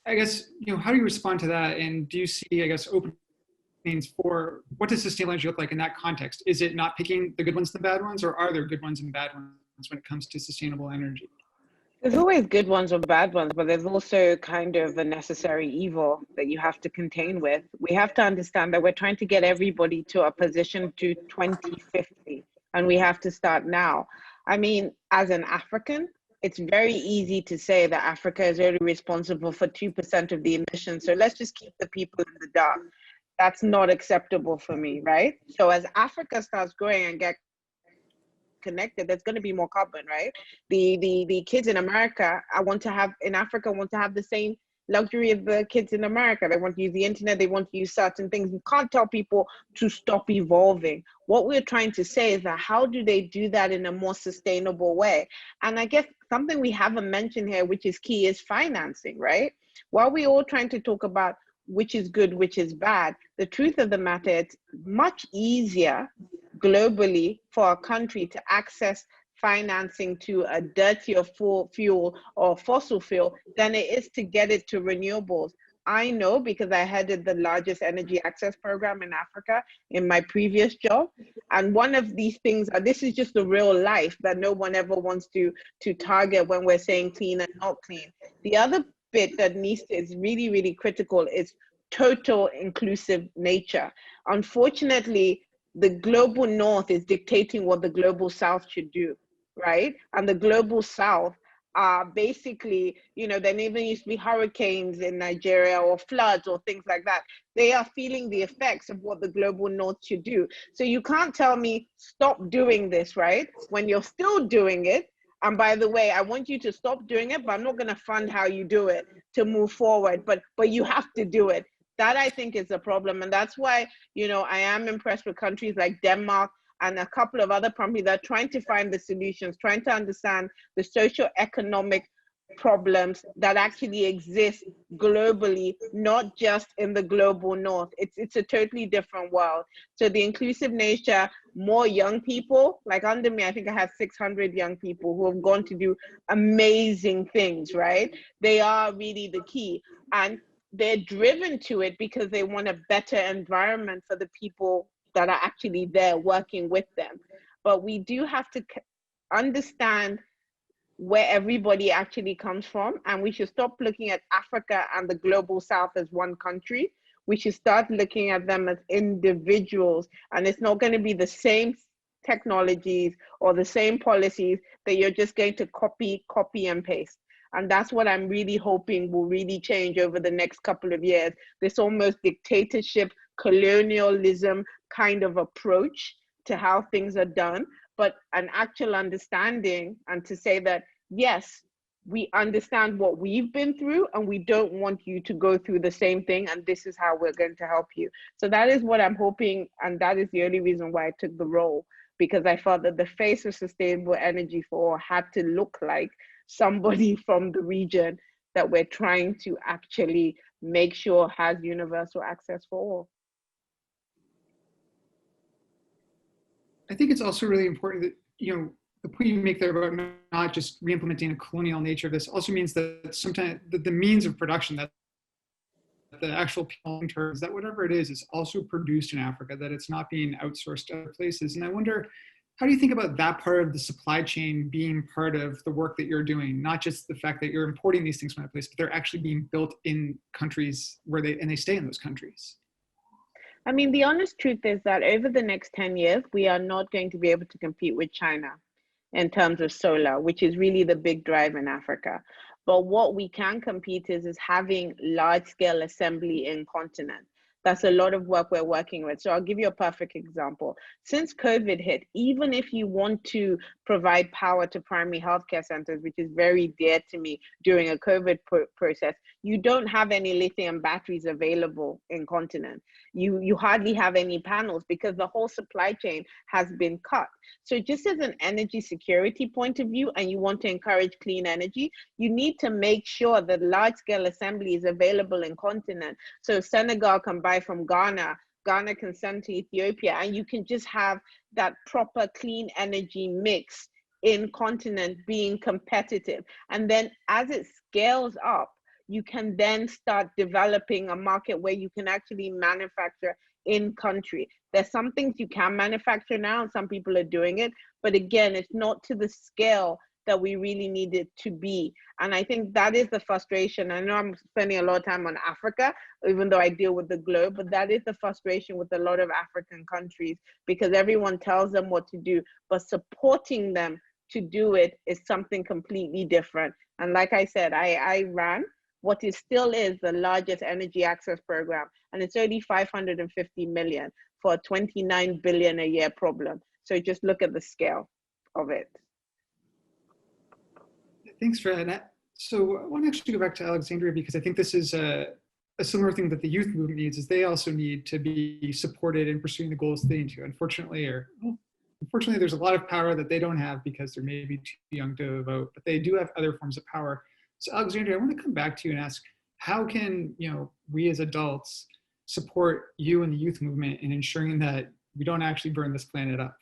I guess, how do you respond to that? And do you see, I guess, openings for what does sustainable energy look like in that context? Is it not picking the good ones and the bad ones, or are there good ones and bad ones when it comes to sustainable energy? There's always good ones or bad ones, but there's also kind of a necessary evil that you have to contain with. We have to understand that we're trying to get everybody to a position to 2050, and we have to start now. I mean, as an African, it's very easy to say that Africa is only responsible for 2% of the emissions. So let's just keep the people in the dark. That's not acceptable for me, right? So as Africa starts growing and get connected, there's going to be more carbon, right? The kids in America, in Africa want to have the same luxury of the kids in America. They want to use the internet, they want to use certain things. You can't tell people to stop evolving. What we're trying to say is that how do they do that in a more sustainable way? And I guess something we haven't mentioned here, which is key, is financing, right? While we're all trying to talk about which is good, which is bad, the truth of the matter, it's much easier globally for a country to access financing to a dirtier fuel or fossil fuel than it is to get it to renewables. I know because I headed the largest energy access program in Africa in my previous job. And one of these things, this is just the real life that no one ever wants to target when we're saying clean and not clean. The other bit that is really, really critical is total inclusive nature. Unfortunately, the global north is dictating what the global south should do, right? And the global south are basically, there never used to be hurricanes in Nigeria or floods or things like that. They are feeling the effects of what the global north should do. So you can't tell me, stop doing this, right? When you're still doing it. And by the way, I want you to stop doing it, but I'm not going to fund how you do it to move forward. But you have to do it. That, I think, is a problem. And that's why, I am impressed with countries like Denmark and a couple of other countries that are trying to find the solutions, trying to understand the socio-economic problems that actually exist globally, not just in the global north. It's a totally different world. So the inclusive nature, more young people, like under me, I think I have 600 young people who have gone to do amazing things, right? They are really the key. And they're driven to it because they want a better environment for the people that are actually there working with them. But we do have to understand where everybody actually comes from, and we should stop looking at Africa and the global south as one country. We should start looking at them as individuals, and it's not going to be the same technologies or the same policies that you're just going to copy and paste. And that's what I'm really hoping will really change over the next couple of years. This almost dictatorship, colonialism kind of approach to how things are done, but an actual understanding, and to say that, yes, we understand what we've been through and we don't want you to go through the same thing, and this is how we're going to help you. So that is what I'm hoping, and that is the only reason why I took the role, because I felt that the face of sustainable energy for all had to look like somebody from the region that we're trying to actually make sure has universal access for all. I think it's also really important that, the point you make there about not just re-implementing a colonial nature of this also means that sometimes the means of production, that the actual terms, that whatever it is also produced in Africa, that it's not being outsourced to other places. And I wonder, how do you think about that part of the supply chain being part of the work that you're doing? Not just the fact that you're importing these things from that place, but they're actually being built in countries where they stay in those countries. I mean, the honest truth is that over the next 10 years, we are not going to be able to compete with China in terms of solar, which is really the big drive in Africa. But what we can compete is having large scale assembly in continent. That's a lot of work we're working with. So I'll give you a perfect example. Since COVID hit, even if you want to provide power to primary healthcare centers, which is very dear to me during a COVID process, you don't have any lithium batteries available in continent. You hardly have any panels because the whole supply chain has been cut. So just as an energy security point of view, and you want to encourage clean energy, you need to make sure that large scale assembly is available in continent. So Senegal can buy from Ghana, Ghana can send to Ethiopia, and you can just have that proper clean energy mix in continent being competitive. And then as it scales up, you can then start developing a market where you can actually manufacture in country. There's some things you can manufacture now, and some people are doing it. But again, it's not to the scale that we really need it to be. And I think that is the frustration. I know I'm spending a lot of time on Africa, even though I deal with the globe, but that is the frustration with a lot of African countries, because everyone tells them what to do, but supporting them to do it is something completely different. And like I said, I ran what is still is the largest energy access program, and it's only 550 million for a 29 billion a year problem. So just look at the scale of it. Thanks for that. So I want to actually go back to Alexandria, because I think this is a similar thing that the youth movement needs, is they also need to be supported in pursuing the goals they need to. Unfortunately, there's a lot of power that they don't have because they're maybe too young to vote, but they do have other forms of power. So Alexandria, I want to come back to you and ask, how can we as adults support you and the youth movement in ensuring that we don't actually burn this planet up?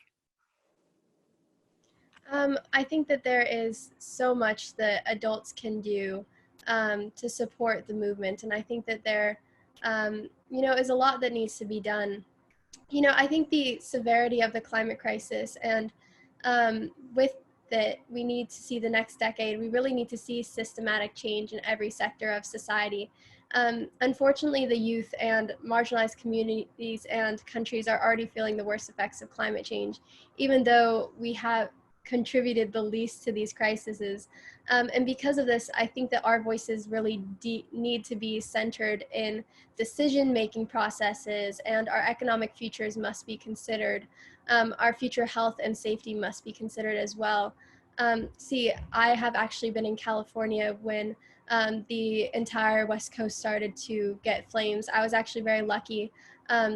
I think that there is so much that adults can do to support the movement, and I think that there, is a lot that needs to be done. I think the severity of the climate crisis, and with that, we need to see the next decade. We really need to see systematic change in every sector of society. Unfortunately, the youth and marginalized communities and countries are already feeling the worst effects of climate change, even though we have contributed the least to these crises. And because of this, I think that our voices really need to be centered in decision-making processes, and our economic futures must be considered. Our future health and safety must be considered as well. I have actually been in California when the entire West Coast started to get flames. I was actually very lucky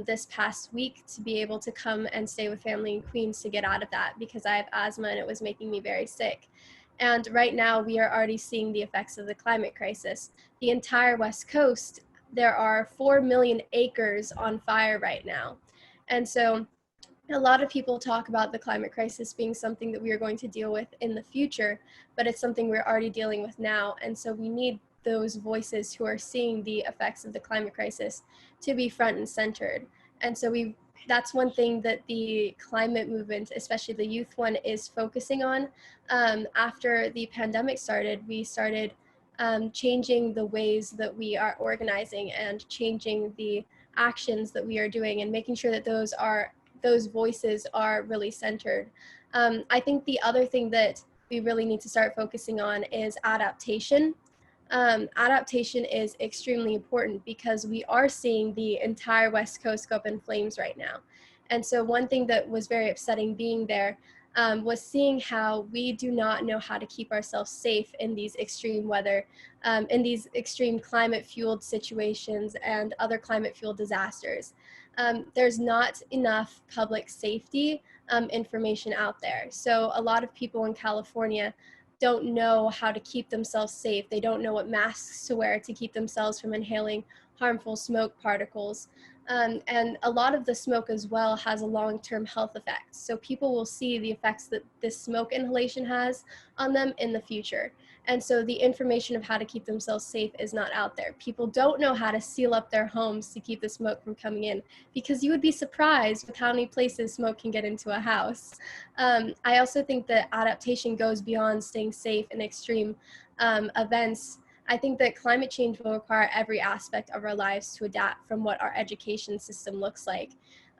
this past week to be able to come and stay with family in Queens to get out of that, because I have asthma and it was making me very sick. And right now we are already seeing the effects of the climate crisis. The entire West Coast, there are 4 million acres on fire right now. And so a lot of people talk about the climate crisis being something that we are going to deal with in the future, but it's something we're already dealing with now. And so we need those voices who are seeing the effects of the climate crisis to be front and centered. And so that's one thing that the climate movement, especially the youth one, is focusing on. After the pandemic started, we started changing the ways that we are organizing and changing the actions that we are doing, and making sure that those voices are really centered. I think the other thing that we really need to start focusing on is adaptation. Adaptation is extremely important because we are seeing the entire West Coast go up in flames right now. And so one thing that was very upsetting being there was seeing how we do not know how to keep ourselves safe in these extreme weather, in these extreme climate-fueled situations and other climate-fueled disasters. There's not enough public safety information out there. So a lot of people in California don't know how to keep themselves safe. They don't know what masks to wear to keep themselves from inhaling harmful smoke particles. And a lot of the smoke as well has a long-term health effect. So people will see the effects that this smoke inhalation has on them in the future. And so the information of how to keep themselves safe is not out there. People don't know how to seal up their homes to keep the smoke from coming in, because you would be surprised with how many places smoke can get into a house. I also think that adaptation goes beyond staying safe in extreme events. I think that climate change will require every aspect of our lives to adapt, from what our education system looks like.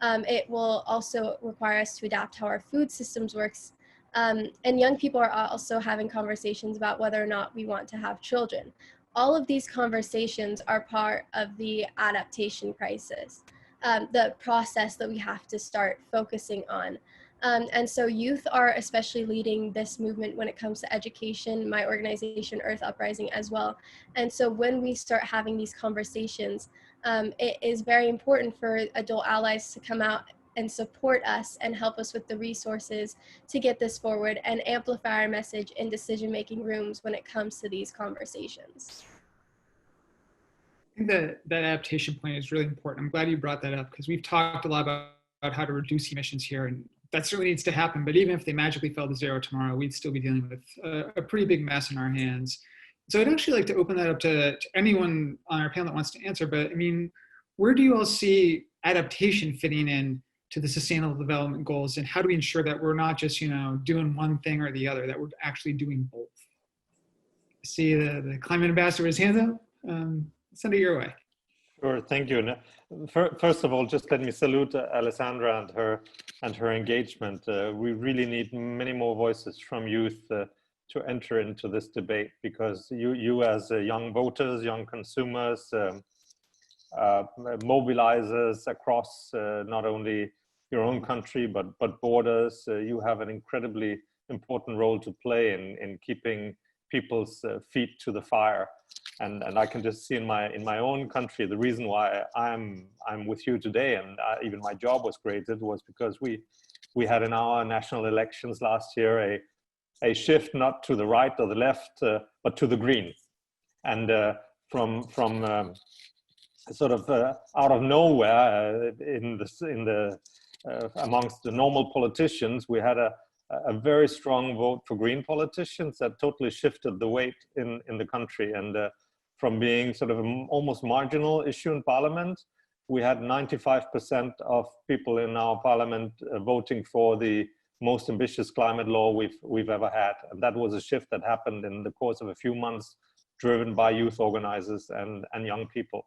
It will also require us to adapt how our food systems works. And young people are also having conversations about whether or not we want to have children. All of these conversations are part of the adaptation crisis, the process that we have to start focusing on. And so youth are especially leading this movement when it comes to education, my organization, Earth Uprising, as well. And so when we start having these conversations, it is very important for adult allies to come out and support us and help us with the resources to get this forward and amplify our message in decision-making rooms when it comes to these conversations. I think that adaptation plan is really important. I'm glad you brought that up, because we've talked a lot about how to reduce emissions here, and that certainly needs to happen. But even if they magically fell to zero tomorrow, we'd still be dealing with a pretty big mess in our hands. So I'd actually like to open that up to anyone on our panel that wants to answer. But I mean, where do you all see adaptation fitting in to the Sustainable Development Goals, and how do we ensure that we're not just doing one thing or the other, that we're actually doing both? I see the climate ambassador with his hands up. Send it your way. Sure, thank you. First of all, just let me salute Alessandra and her engagement. We really need many more voices from youth to enter into this debate, because you as young voters, young consumers, mobilizers across not only your own country but borders, you have an incredibly important role to play in keeping people's feet to the fire. And I can just see in my own country, the reason why I'm with you today, and even my job was created, was because we had in our national elections last year a shift not to the right or the left, but to the green. And from sort of out of nowhere, amongst the normal politicians, we had a very strong vote for green politicians that totally shifted the weight in the country. And from being sort of an almost marginal issue in parliament, we had 95% of people in our parliament voting for the most ambitious climate law we've ever had. And that was a shift that happened in the course of a few months, driven by youth organizers and young people.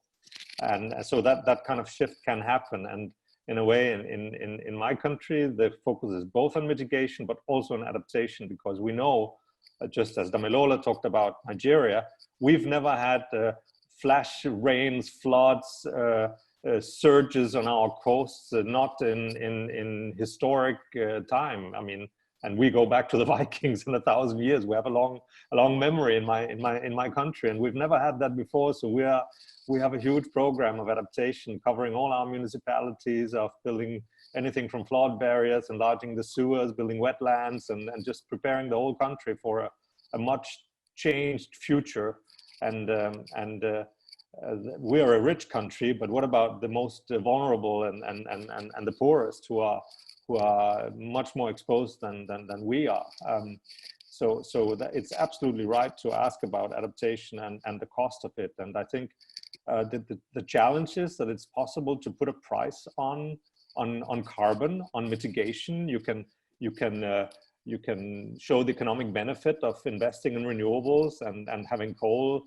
And so that kind of shift can happen. And in a way, in my country, the focus is both on mitigation, but also on adaptation, because we know, just as Damilola talked about Nigeria, we've never had flash rains, floods, surges on our coasts, not in historic time. I mean, and we go back to the Vikings in 1,000 years. We have a long memory in my country, and we've never had that before. So we have a huge program of adaptation covering all our municipalities, of building anything from flood barriers, enlarging the sewers, building wetlands, and just preparing the whole country for a much changed future. And we are a rich country, but what about the most vulnerable and the poorest, who are much more exposed than we are? So that it's absolutely right to ask about adaptation and the cost of it. And I think the challenge is that it's possible to put a price on carbon, on mitigation. You can show the economic benefit of investing in renewables and having coal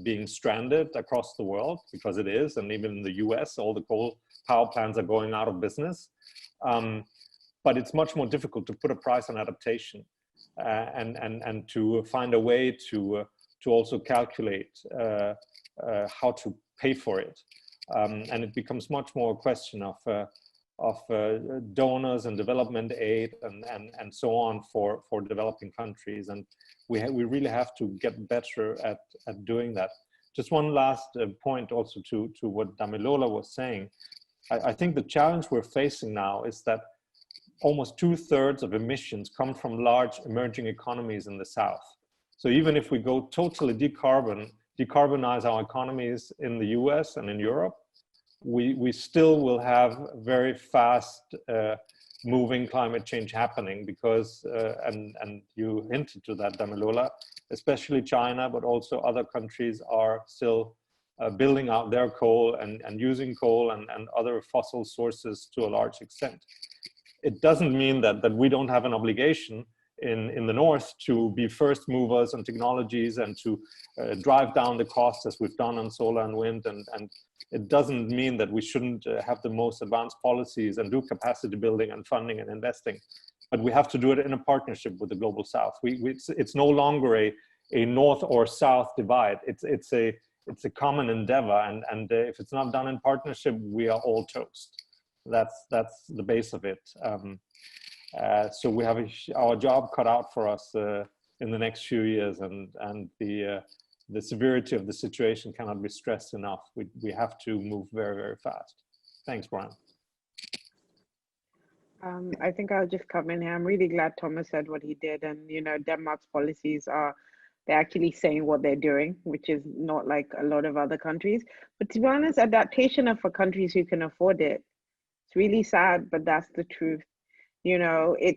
being stranded across the world, because it is, and even in the US, all the coal power plants are going out of business. But it's much more difficult to put a price on adaptation and to find a way to also calculate how to pay for it. And it becomes much more a question of donors and development aid and so on for developing countries. And we really have to get better at doing that. Just one last point also to what Damilola was saying. I think the challenge we're facing now is that almost 2/3 of emissions come from large emerging economies in the South. So even if we go totally decarbonize our economies in the US and in Europe, we still will have very fast moving climate change happening, because, and you hinted to that, Damilola, especially China, but also other countries are still building out their coal and using coal and other fossil sources to a large extent. It doesn't mean that we don't have an obligation in the North to be first movers on technologies and to drive down the costs, as we've done on solar and wind. And it doesn't mean that we shouldn't have the most advanced policies and do capacity building and funding and investing. But we have to do it in a partnership with the Global South. It's no longer a North or South divide. It's a common endeavor. And if it's not done in partnership, we are all toast. That's the base of it. So we have our job cut out for us in the next few years, and the severity of the situation cannot be stressed enough. We have to move very, very fast. Thanks, Brian. I think I'll just come in here. I'm really glad Thomas said what he did, and Denmark's policies they're actually saying what they're doing, which is not like a lot of other countries. But to be honest, adaptation are for countries who can afford it. It's really sad, but that's the truth. It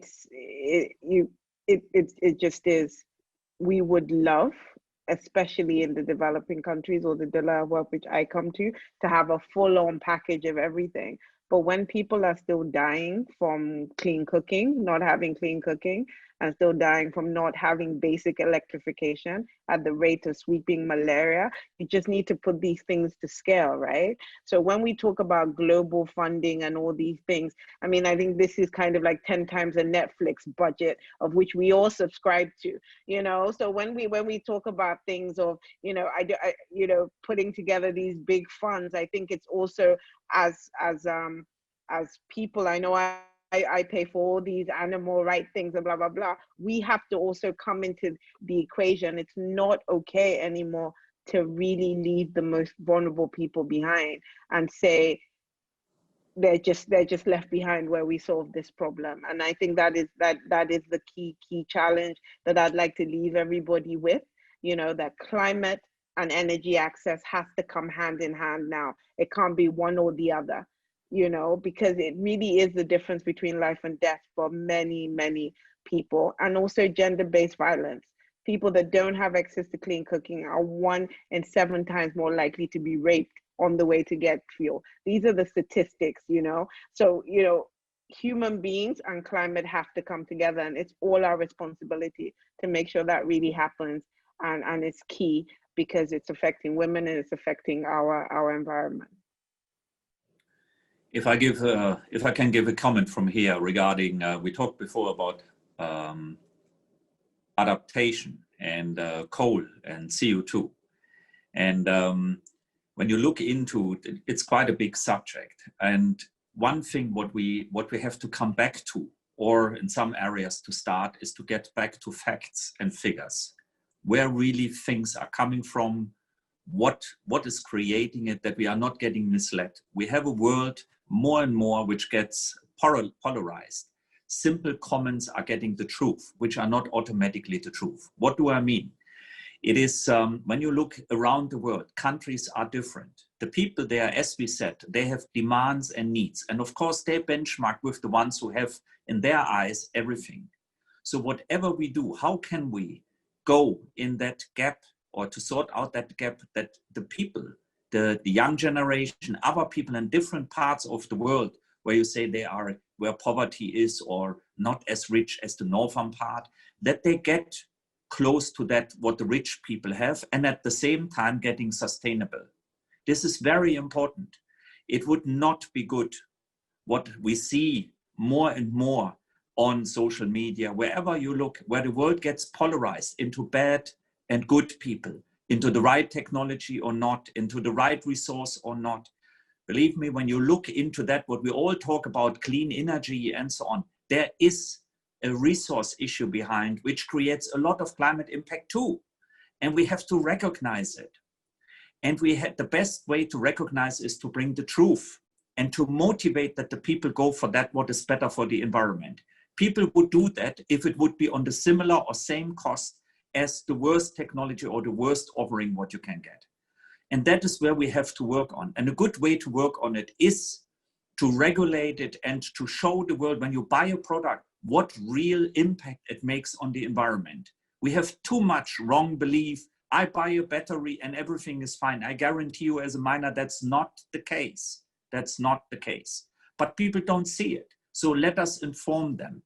just is. We would love, especially in the developing countries or the developed world, which I come to have a full-on package of everything. But when people are still dying from clean cooking, not having clean cooking, and still dying from not having basic electrification at the rate of sweeping malaria, you just need to put these things to scale, right? So when we talk about global funding and all these things, I mean, I think this is kind of like 10 times a Netflix budget, of which we all subscribe to, So when we talk about things of, putting together these big funds, I think it's also as people, I know I pay for all these animal rights things and blah, blah, blah. We have to also come into the equation. It's not okay anymore to really leave the most vulnerable people behind and say they're just left behind where we solve this problem. And I think that is the key challenge that I'd like to leave everybody with, you know, that climate and energy access has to come hand in hand now. It can't be one or the other, you know, because it really is the difference between life and death for many, many people. And also gender-based violence. People that don't have access to clean cooking are 1 in 7 times more likely to be raped on the way to get fuel. These are the statistics, you know. So, you know, human beings and climate have to come together, and it's all our responsibility to make sure that really happens. And it's key because it's affecting women and it's affecting our environment. If I can give a comment from here regarding, we talked before about adaptation and coal and CO2. And when you look into it, it's quite a big subject. And one thing what we have to come back to, or in some areas to start, is to get back to facts and figures. Where really things are coming from, what is creating it, that we are not getting misled. We have a world more and more which gets polarized. Simple comments are getting the truth, which are not automatically the truth. What do I mean? It is, when you look around the world, countries are different. The people there, as we said, they have demands and needs. And of course, they benchmark with the ones who have, in their eyes, everything. So whatever we do, how can we go in that gap, or to sort out that gap, that the people, the young generation, other people in different parts of the world, where you say they are, where poverty is, or not as rich as the northern part, that they get close to that, what the rich people have, and at the same time getting sustainable. This is very important. It would not be good what we see more and more on social media, wherever you look, where the world gets polarized into bad and good people, into the right technology or not, into the right resource or not. Believe me, when you look into that, what we all talk about, clean energy and so on, there is a resource issue behind, which creates a lot of climate impact too. And we have to recognize it. And we had the best way to recognize is to bring the truth and to motivate that the people go for that, what is better for the environment. People would do that if it would be on the similar or same cost as the worst technology or the worst offering what you can get. And that is where we have to work on. And a good way to work on it is to regulate it and to show the world, when you buy a product, what real impact it makes on the environment. We have too much wrong belief. I buy a battery and everything is fine. I guarantee you as a miner, that's not the case. That's not the case. But people don't see it. So let us inform them.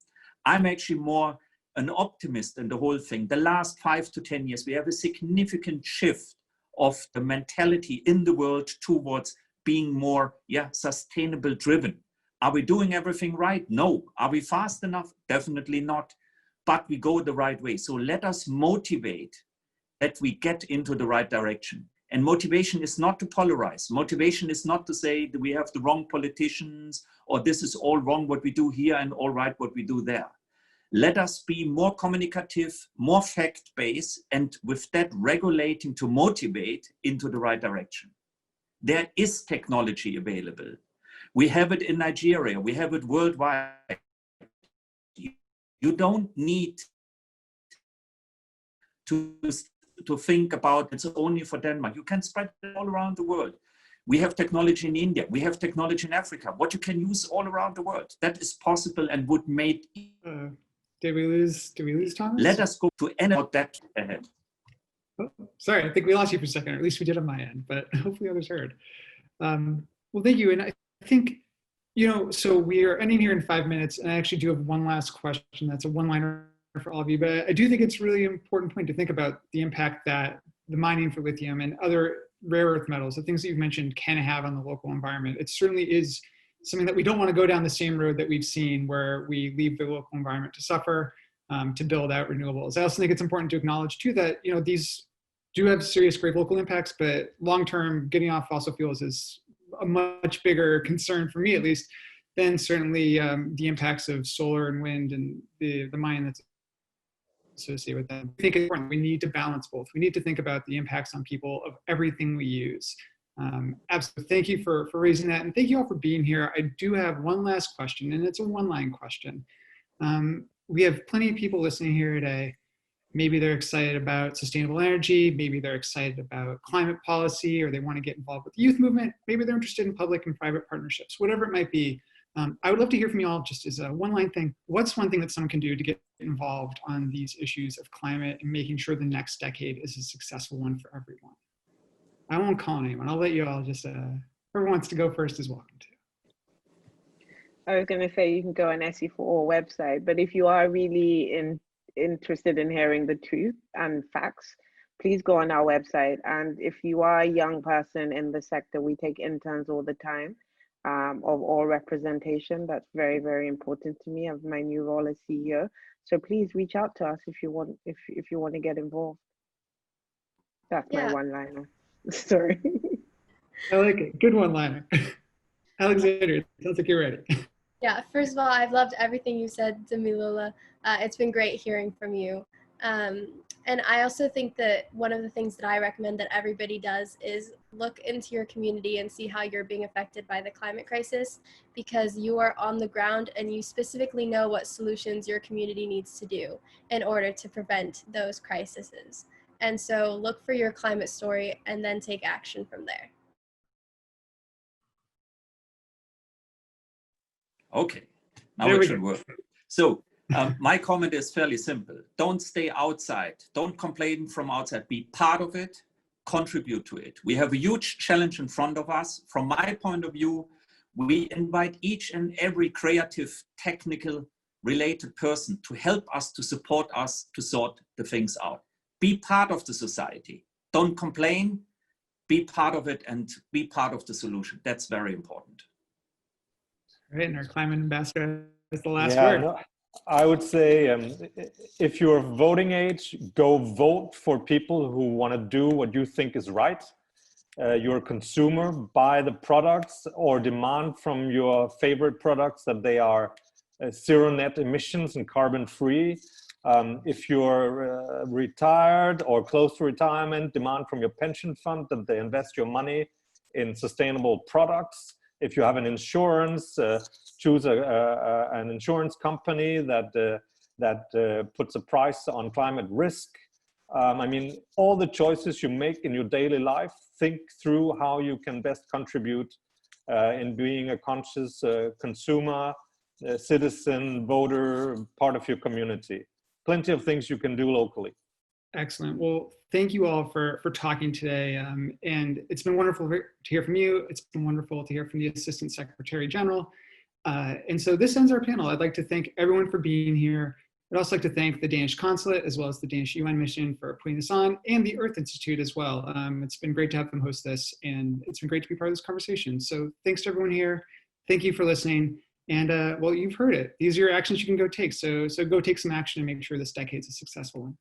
I'm actually more an optimist in the whole thing. The last 5 to 10 years, we have a significant shift of the mentality in the world towards being more sustainable driven. Are we doing everything right? No. Are we fast enough? Definitely not. But we go the right way. So let us motivate that we get into the right direction. And motivation is not to polarize. Motivation is not to say that we have the wrong politicians, or this is all wrong what we do here and all right what we do there. Let us be more communicative, more fact-based, and with that regulating to motivate into the right direction. There is technology available. We have it in Nigeria. We have it worldwide. You don't need to think about it's only for Denmark. You can spread it all around the world. We have technology in India. We have technology in Africa. What you can use all around the world. That is possible and would make. Did we lose Thomas? Let us go to end out that ahead. Oh, sorry, I think we lost you for a second, or at least we did on my end, but hopefully others heard. Well, thank you. And I think, so we are ending here in 5 minutes, and I actually do have one last question. That's a one-liner for all of you, but I do think it's a really important point to think about the impact that the mining for lithium and other rare earth metals, the things that you've mentioned, can have on the local environment. It certainly is something that we don't want to go down the same road that we've seen, where we leave the local environment to suffer, to build out renewables. I also think it's important to acknowledge too that these do have serious great local impacts, but long-term getting off fossil fuels is a much bigger concern for me, at least, then certainly the impacts of solar and wind and the mining that's associated with that. I think it's important. We need to balance both. We need to think about the impacts on people of everything we use. Absolutely. Thank you for raising that. And thank you all for being here. I do have one last question, and it's a one-line question. We have plenty of people listening here today. Maybe they're excited about sustainable energy. Maybe they're excited about climate policy, or they want to get involved with the youth movement. Maybe they're interested in public and private partnerships, whatever it might be. I would love to hear from you all just as a one-line thing. What's one thing that someone can do to get involved on these issues of climate and making sure the next decade is a successful one for everyone? I won't call anyone. I'll let you all just, whoever wants to go first is welcome to. I was going to say you can go on SE4 website, but if you are really interested in hearing the truth and facts, please go on our website. And if you are a young person in the sector, we take interns all the time. Of all representation. That's very, very important to me of my new role as CEO. So please reach out to us if you want to get involved. That's my one-liner. Sorry. I like it. Good one-liner. Alexander, it sounds like you're ready. Yeah, first of all, I've loved everything you said, Damilola. It's been great hearing from you. And I also think that one of the things that I recommend that everybody does is look into your community and see how you're being affected by the climate crisis, because you are on the ground and you specifically know what solutions your community needs to do in order to prevent those crises. And so look for your climate story and then take action from there. Okay, now it should work. So my comment is fairly simple. Don't stay outside. Don't complain from outside. Be part of it. Contribute to it. We have a huge challenge in front of us. From my point of view, we invite each and every creative, technical, related person to help us, to support us, to sort the things out. Be part of the society. Don't complain. Be part of it and be part of the solution. That's very important. All right, and our climate ambassador has the last Yeah, word. no, I would say if you're voting age, go vote for people who want to do what you think is right. You're a consumer, buy the products or demand from your favorite products that they are zero net emissions and carbon free. If you're retired or close to retirement, demand from your pension fund that they invest your money in sustainable products. If you have an insurance, choose an insurance company that puts a price on climate risk. I mean, all the choices you make in your daily life, think through how you can best contribute in being a conscious consumer, citizen, voter, part of your community. Plenty of things you can do locally. Excellent. Well, thank you all for talking today. And it's been wonderful to hear from you. It's been wonderful to hear from the Assistant Secretary General. And so this ends our panel. I'd like to thank everyone for being here. I'd also like to thank the Danish Consulate as well as the Danish UN mission for putting this on, and the Earth Institute as well. It's been great to have them host this, and it's been great to be part of this conversation. So thanks to everyone here. Thank you for listening. And well, you've heard it. These are your actions you can go take. So go take some action and make sure this decade's a successful one.